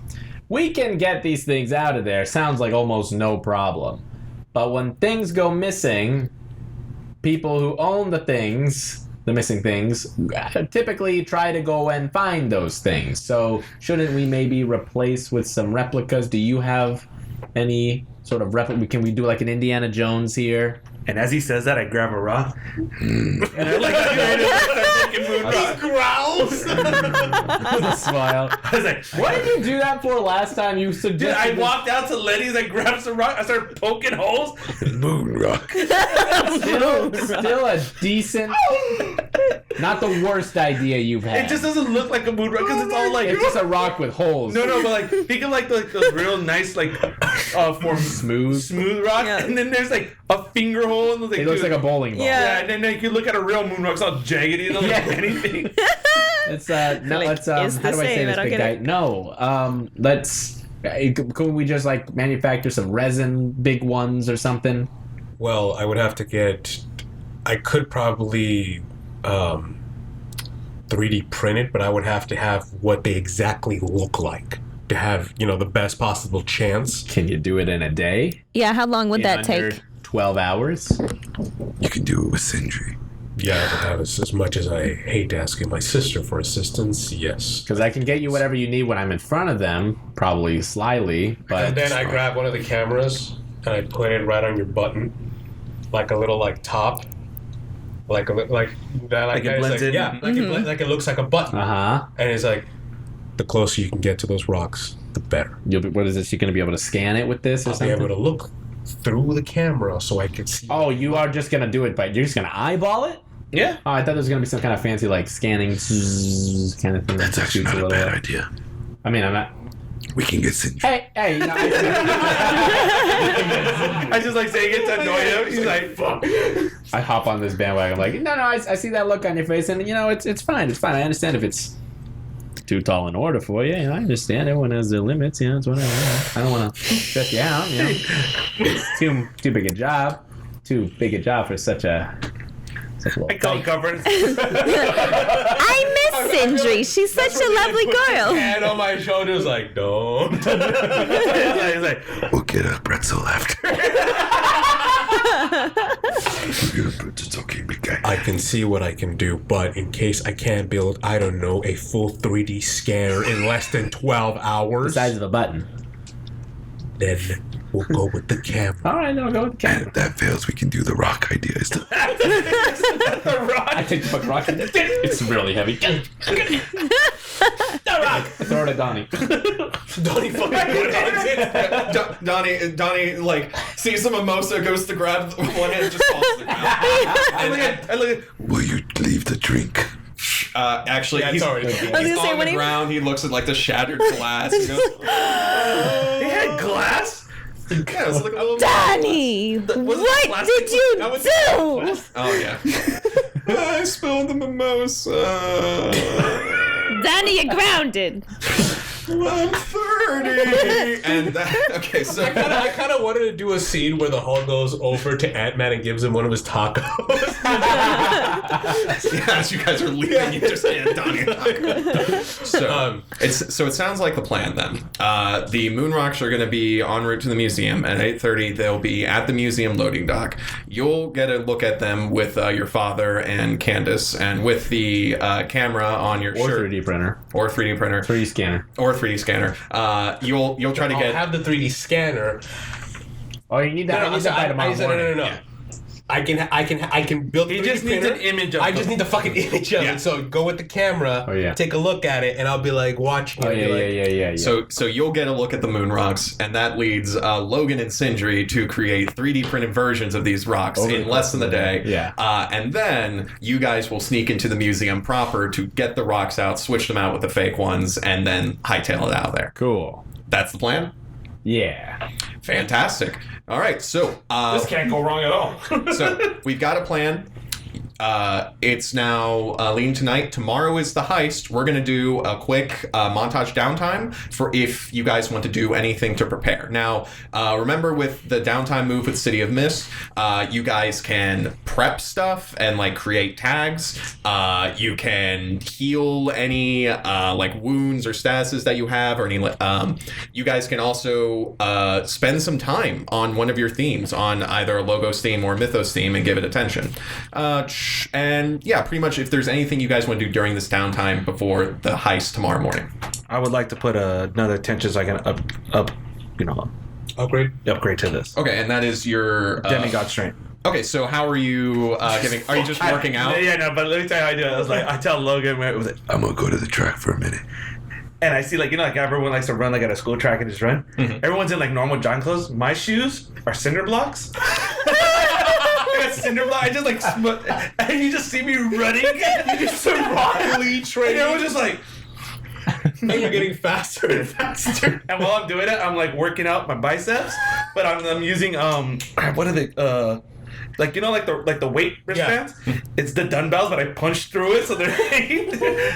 S4: We can get these things out of there. Sounds like almost no problem. But when things go missing, people who own the missing things, typically try to go and find those things. So shouldn't we maybe replace with some replicas? Do you have any sort of replica? Can we do like an Indiana Jones here?
S8: And as he says that, I grab a rock. And I like moon rock.
S2: Growls.
S4: With a smile.
S8: I was like,
S4: What did you do that for last time? You
S8: Dude,
S4: suggested.
S8: I walked out to Lenny's, I grabbed some rock, I started poking holes.
S7: Moon rock.
S4: Still a decent, not the worst idea you've had.
S8: It just doesn't look like a moon rock because it's all like.
S4: It's just a rock with holes.
S8: No, but like, think of like those real nice, like, form smooth rock.
S6: Yeah.
S8: And then there's like a finger hole. And
S4: It looks like a bowling ball.
S6: Yeah.
S8: Yeah, and then like, you look at a real moon rock, it's all jaggedy, it doesn't look like anything.
S4: It's no.
S6: Like,
S4: Let's
S6: it's
S4: how
S6: the
S4: do I say
S6: same,
S4: this,
S6: I don't
S4: big
S6: get
S4: guy?
S6: it.
S4: No. Let's. Could we just like manufacture some resin, big ones or something?
S2: Well, I would have to get. I could probably 3D print it, but I would have to have what they exactly look like to have the best possible chance.
S4: Can you do it in a day?
S6: Yeah, how long would
S4: In
S6: that
S4: under
S6: take?
S4: 12 hours.
S7: You can do it with Sindri.
S2: Yeah, but that is as much as I hate asking my sister for assistance. Yes.
S4: Because I can get you whatever you need when I'm in front of them, probably slyly. But
S2: And then I grab one of the cameras and I put it right on your button, like a little top, like
S8: Like it blends in?
S2: Yeah, like it looks like a button, and it's like the closer you can get to those rocks, the better.
S4: What is this? You're going to be able to scan it with this or
S2: I'll be
S4: something?
S2: able to look through the camera so I can see.
S4: Oh, you are just going to do it by... You're just going to eyeball it?
S8: Yeah.
S4: Oh, I thought there was going to be some kind of fancy, like, scanning kind of thing.
S7: That's
S4: that
S7: actually
S4: shoots
S7: not a
S4: little
S7: bad
S4: bit.
S7: idea.
S4: I mean, I'm not...
S7: We can get Sindri.
S4: Hey, no,
S8: I just like saying it to annoy him. He's like, fuck.
S4: I hop on this bandwagon. I'm like, no, I see that look on your face, and, it's fine. It's fine. I understand if it's too tall an order for you. I understand everyone has their limits. It's whatever. I don't want to stress you out. It's too big a job. Too big a job for such a little
S8: I call governance.
S6: I miss Sindri. She's such a lovely girl.
S2: Hand on my shoulders, like, don't.
S8: He's like,
S7: We'll get a pretzel after. It's okay, big guy.
S2: I can see what I can do, but in case I can't build, I don't know, a full 3D scanner in less than 12
S4: the
S2: hours,
S4: size of a button.
S2: then we'll go with the camera.
S4: All right, no, go with the
S7: And
S4: camera.
S7: if that fails, we can do the rock idea.
S4: I take the fucking rock. It's really heavy. The rock. I throw it at Donnie.
S2: Donnie fucking
S1: Donnie, like, sees the mimosa, goes to grab one hand, just falls to the ground.
S8: I look at
S7: Will you leave the drink?
S1: Actually,
S2: Yeah,
S1: he's,
S2: it's already
S1: he's
S2: gone.
S6: I was gonna say,
S1: on
S6: when
S1: the
S6: he-
S1: ground. He looks at, like, the shattered glass. He goes,
S8: they had glass.
S1: yeah, it's like a little...
S6: Donnie, what did you do?
S1: Oh, yeah. I spilled the mimosa.
S6: Donnie, you're grounded.
S1: I'm 30. And okay, so
S2: I kind of wanted to do a scene where the Hulk goes over to Ant-Man and gives him one of his tacos.
S1: as you guys are leaving, you just hand Donnie a taco. So it sounds like the plan then. The moon rocks are going to be en route to the museum at 8:30. They'll be at the museum loading dock. You'll get a look at them with your father and Candace, and with the camera on your
S4: Or
S1: shirt
S4: 3D printer.
S1: or 3D printer
S4: 3D scanner.
S1: or 3D scanner. You'll try to
S2: I'll
S1: get.
S2: have the 3D scanner.
S4: Oh, you need that. I need that by tomorrow morning.
S2: No. I can build.
S8: He
S2: 3D
S8: just needs
S2: printer.
S8: an image of
S2: I
S8: them.
S2: just need the fucking image of
S1: Yeah.
S2: it. So go with the camera.
S4: Oh, yeah.
S2: Take a look at it, and I'll be like watching.
S4: Oh
S2: it and be like,
S4: yeah.
S1: So you'll get a look at the moon rocks, and that leads Logan and Sindri to create 3D printed versions of these rocks
S4: Over
S1: in
S4: the
S1: less than a day.
S4: Yeah.
S1: And then you guys will sneak into the museum proper to get the rocks out, switch them out with the fake ones, and then hightail it out of there.
S4: Cool.
S1: That's the plan?
S4: Yeah.
S1: Fantastic. All right, so
S8: This can't go wrong at all.
S1: so we've got a plan. It's now lean tonight. Tomorrow is the heist. We're going to do a quick montage downtime for if you guys want to do anything to prepare. Now, remember with the downtime move with City of Mist, you guys can prep stuff and like create tags. You can heal any like wounds or statuses that you have, or any. You guys can also spend some time on one of your themes, on either a Logos theme or a Mythos theme, and give it attention. And yeah, pretty much if there's anything you guys want to do during this downtime before the heist tomorrow morning.
S8: I would like to put another tension so I can upgrade to this.
S1: Okay, and that is your
S8: Demigod strength.
S1: Okay, so how are you giving? Are you just working out?
S8: Yeah, no, but let me tell you how I do it. I was like, I tell Logan,
S7: I'm gonna go to the track for a minute.
S8: and I see like everyone likes to run like at a school track and just run.
S1: Mm-hmm.
S8: Everyone's in like normal John clothes. My shoes are cinder blocks. I got cinder block. I just like, and you just see me running. You just
S2: broccoli training.
S8: And everyone's just like.
S2: And you're getting faster and faster.
S8: And while I'm doing it, I'm like working out my biceps, but I'm using what are they like like the weight wristbands? It's the dumbbells, but I punched through it, so they're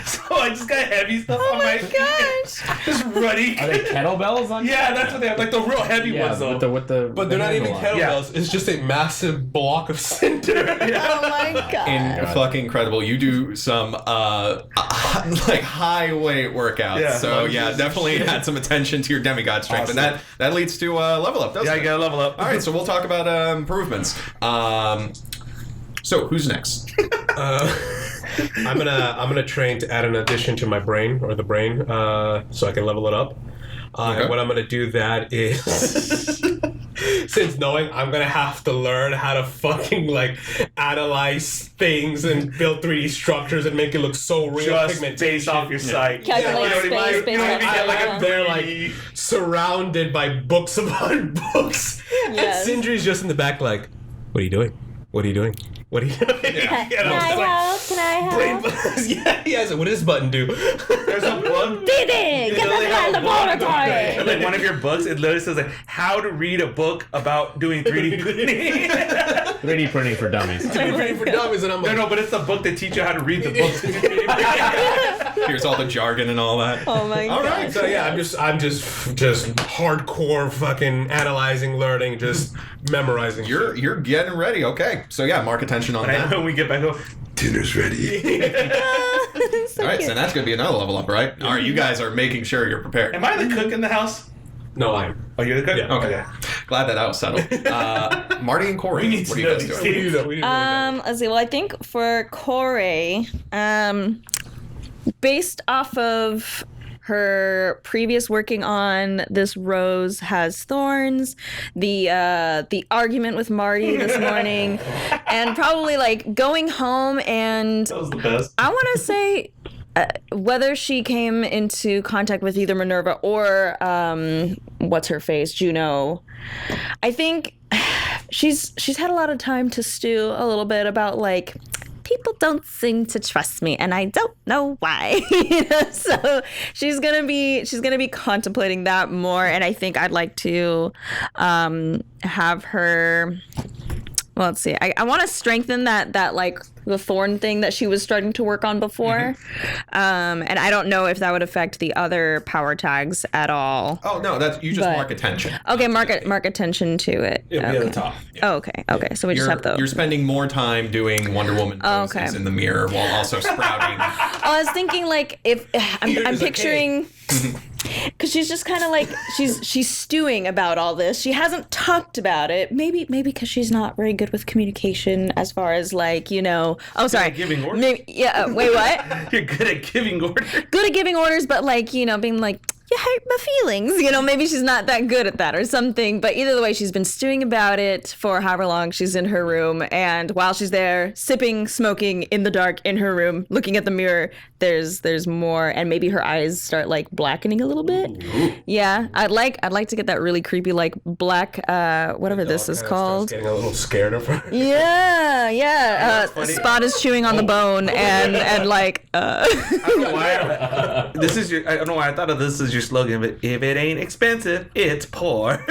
S8: so I just got heavy stuff on my
S6: gosh.
S8: just running.
S4: Are they kettlebells on?
S8: Yeah, that's what they are, like the real heavy ones though.
S4: with the.
S2: But they're not even
S4: handle on.
S2: kettlebells. It's just a massive block of cinder.
S6: Oh my god.
S1: Fucking incredible. You do some like high weight workouts.
S8: Yeah.
S1: So yeah, definitely add some attention to your demigod strength, and that leads to level up, doesn't
S8: Yeah,
S1: it?
S8: I gotta level up.
S1: All right, so we'll talk about improvements. So who's next?
S2: I'm gonna train to add an addition to my brain, or the brain, so I can level it up.
S1: Okay.
S2: And what I'm gonna do that is, since knowing I'm gonna have to learn how to fucking like analyze things and build 3D structures and make it look so real.
S8: Just
S2: pigmentation.
S8: based off your sight.
S6: Calculate space based on
S2: I'm there like surrounded by books upon books,
S6: Yes.
S2: and Sindri's just in the back like, "What are you doing? What are you doing? What are you doing?"
S6: Can
S2: And
S6: I
S2: was like,
S6: help? Can I help?
S2: yeah, he has it. What does this button do?
S8: There's a book.
S6: Did it? Get
S8: literally
S6: the laboratory.
S8: Like one of your books, it literally says like how to read a book about doing 3D printing.
S4: 3D printing for dummies.
S2: 3D printing for dummies, and I'm like,
S8: No, but it's a book that teach you how to read the books.
S1: Here's all the jargon and all that.
S6: Oh my
S2: all
S6: god.
S2: right, so yeah, I'm just hardcore fucking analyzing, learning, just memorizing.
S1: You're getting ready. Okay. So yeah, mark attention on that.
S8: When we get back home,
S7: Dinner's ready.
S1: All right, so that's gonna be another level up, right? All right, you guys are making sure you're prepared.
S8: am I the cook in the house?
S2: No, I'm.
S8: Oh, you're the cook?
S2: Yeah.
S1: Okay. Glad that was settled. Marty and Corey,
S8: We need
S1: what
S8: to
S1: are you
S8: know
S1: guys
S8: these
S1: doing?
S8: things.
S6: Let's see. Well, I think for Corey, based off of her previous working on This Rose Has Thorns, the argument with Marty this morning, and probably like going home and
S8: That was the best.
S6: I want to say whether she came into contact with either Minerva or what's her face, Juno. I think she's had a lot of time to stew a little bit about like people don't seem to trust me and I don't know why. So she's gonna be contemplating that more, and I think I'd like to have her. Well, let's see. I want to strengthen that like the thorn thing that she was starting to work on before, and I don't know if that would affect the other power tags at all.
S1: Oh no, that's you just
S6: But-
S1: mark attention.
S6: Okay, mark attention to it.
S2: It'll be at
S6: Okay.
S2: the top.
S6: Oh, okay. So we just have the.
S1: You're spending more time doing Wonder Woman
S6: Oh,
S1: poses
S6: okay.
S1: in the mirror while also sprouting.
S6: I was thinking like if I'm
S2: Here's a
S6: picturing. Because she's just kind of like she's stewing about all this. She hasn't talked about it. Maybe because she's not very good with communication as far as like Oh, sorry.
S8: giving orders?
S6: Wait, what?
S8: You're good at giving orders.
S6: Good at giving orders, but like being like you hurt my feelings. Maybe she's not that good at that or something. But either way, she's been stewing about it for however long she's in her room. And while she's there, sipping, smoking in the dark in her room, looking at the mirror, there's more. And maybe her eyes start like blackening a little bit. Ooh. Yeah, I'd like to get that really creepy like black whatever this is called.
S2: Getting a little scared of her.
S6: Yeah. Spot is chewing on the bone and like.
S8: I don't know why. I don't know why I thought of this as your slogan, but if it ain't expensive, it's poor.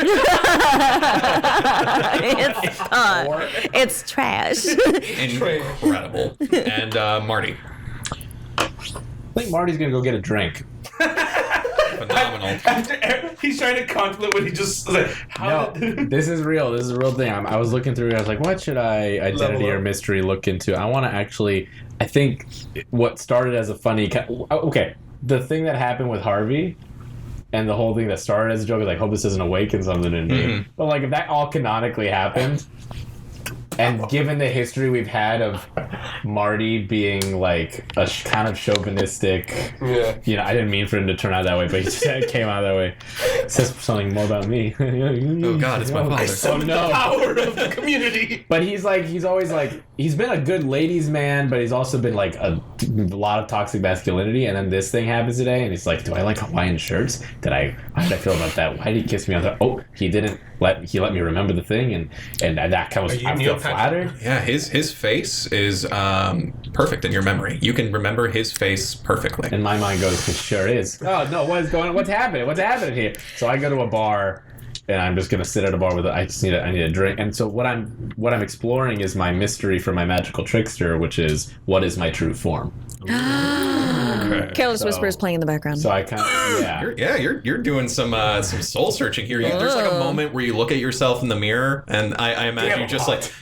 S6: It's trash.
S1: Incredible. And Marty.
S4: I think Marty's gonna go get a drink.
S1: Phenomenal.
S8: He's trying to contemplate what he just like.
S4: This is real. This is a real thing. I was looking through. I was like, what should I identity or mystery look into? I want to actually. I think what started as a funny. Okay, the thing that happened with Harvey. And the whole thing that started as a joke is like, hope this doesn't awaken something in me. Mm-hmm. But like, if that all canonically happened, and given the history we've had of Marty being like a kind of chauvinistic, I didn't mean for him to turn out that way, but he just came out that way. It says something more about me.
S1: Oh God, it's my father.
S2: Oh no, the power of the community.
S4: But he's always like, he's been a good ladies' man, but he's also been like a lot of toxic masculinity. And then this thing happens today, and he's like, do I like Hawaiian shirts? How did I feel about that? Why did he kiss me on the? Oh, he didn't. He let me remember the thing, and that comes. I feel flattered.
S1: Yeah, his face is perfect in your memory. You can remember his face perfectly.
S4: And my mind goes, it sure is. Oh no, what is going on? What's happening? What's happening here? So I go to a bar, and I'm just gonna sit at a bar with. I need a drink. And so what I'm exploring is my mystery for my magical trickster, which is what is my true form.
S1: Okay.
S6: Careless Whispers playing in the background.
S4: So I kind of
S1: You're doing some soul searching here. There's like a moment where you look at yourself in the mirror, and I imagine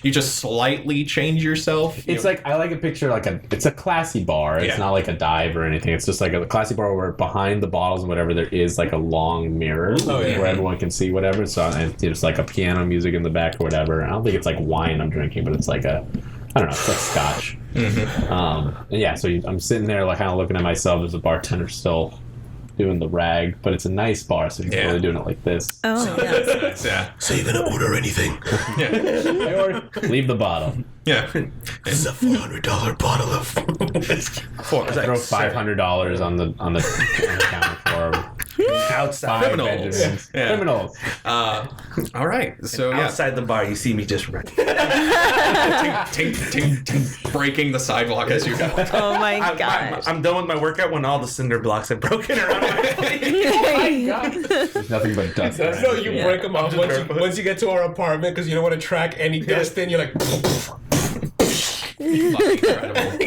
S1: you just slightly change yourself.
S4: It's like I like a picture it's a classy bar. It's not like a dive or anything. It's just like a classy bar where behind the bottles and whatever there is like a long mirror where everyone can see whatever. So it's like a piano music in the back or whatever. I don't think it's like wine I'm drinking, but it's like I don't know. It's like scotch. Mm-hmm. So I'm sitting there like kind of looking at myself as a bartender still doing the rag, but it's a nice bar, so you're really doing it like this.
S6: Oh, yeah.
S1: Yeah.
S2: So you gonna order anything?
S4: Leave the bottle.
S1: Yeah.
S2: This is a $400 bottle of whiskey.
S4: I throw $500 on the counter for him.
S8: outside.
S1: Criminals. Yeah.
S4: Criminals.
S1: All right. So
S8: Outside the bar, you see me just running.
S1: tink, tink, tink, breaking the sidewalk as you go.
S6: Oh my gosh.
S8: I'm done with my workout when all the cinder blocks have broken around my face.
S4: There's nothing but dust.
S2: No, you break them off once you get to our apartment because you don't want to track any dust in. You're like,
S1: Incredible.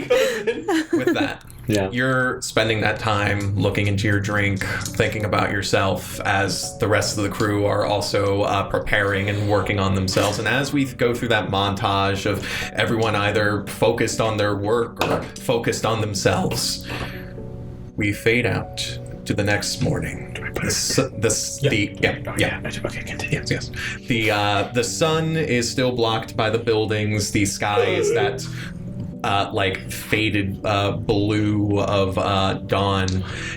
S1: With that,
S4: Yeah.
S1: you're spending that time looking into your drink, thinking about yourself as the rest of the crew are also preparing and working on themselves. And as we go through that montage of everyone either focused on their work or focused on themselves, we fade out to the next morning. Yes. The sun is still blocked by the buildings. The sky is that faded blue of dawn.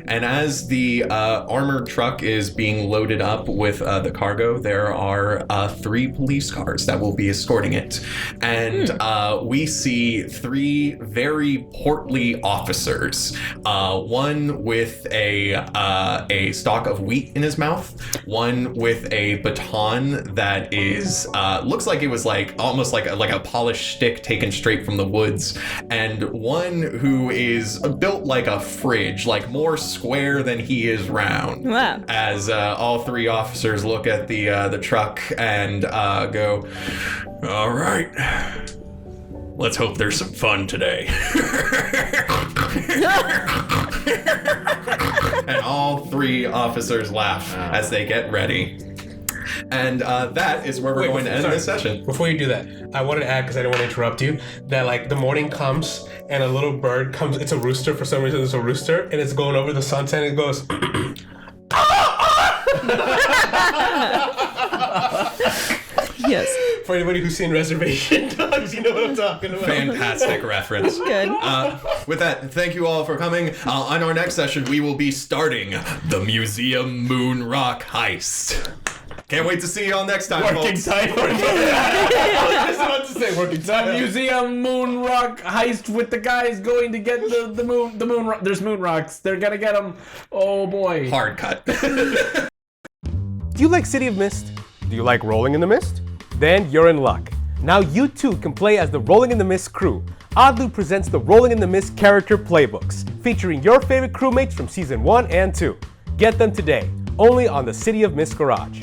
S1: And as the armored truck is being loaded up with the cargo, there are 3 police cars that will be escorting it. And we see 3 very portly officers. One with a stalk of wheat in his mouth. One with a baton that is looks like it was almost like a polished stick taken straight from the woods. And one who is built like a fridge, like more square than he is round.
S6: Wow.
S1: As all 3 officers look at the truck and go, all right, let's hope there's some fun today. And all 3 officers laugh as they get ready. And that is where we're going to end this session.
S2: Before you do that, I wanted to add, because I don't want to interrupt you, that the morning comes and a little bird comes. It's a rooster. For some reason, it's a rooster, and it's going over the sunset and it goes.
S6: Yes.
S2: For anybody who's seen Reservation Dogs, you know what I'm talking about.
S1: Fantastic reference.
S6: Good.
S1: With that, thank you all for coming. On our next session, we will be starting the Museum Moon Rock Heist. Can't wait to see you all next time,
S4: Working
S1: folks.
S4: title.
S2: I was just about to say working time.
S4: Museum moon rock heist with the guys going to get the moon. There's moon rocks. They're gonna get them. Oh boy.
S1: Hard cut.
S2: Do you like City of Mist? Do you like Rolling in the Mist? Then you're in luck. Now you too can play as the Rolling in the Mist crew. Oddly presents the Rolling in the Mist character playbooks, featuring your favorite crewmates from Season 1 and 2. Get them today, only on the City of Mist Garage.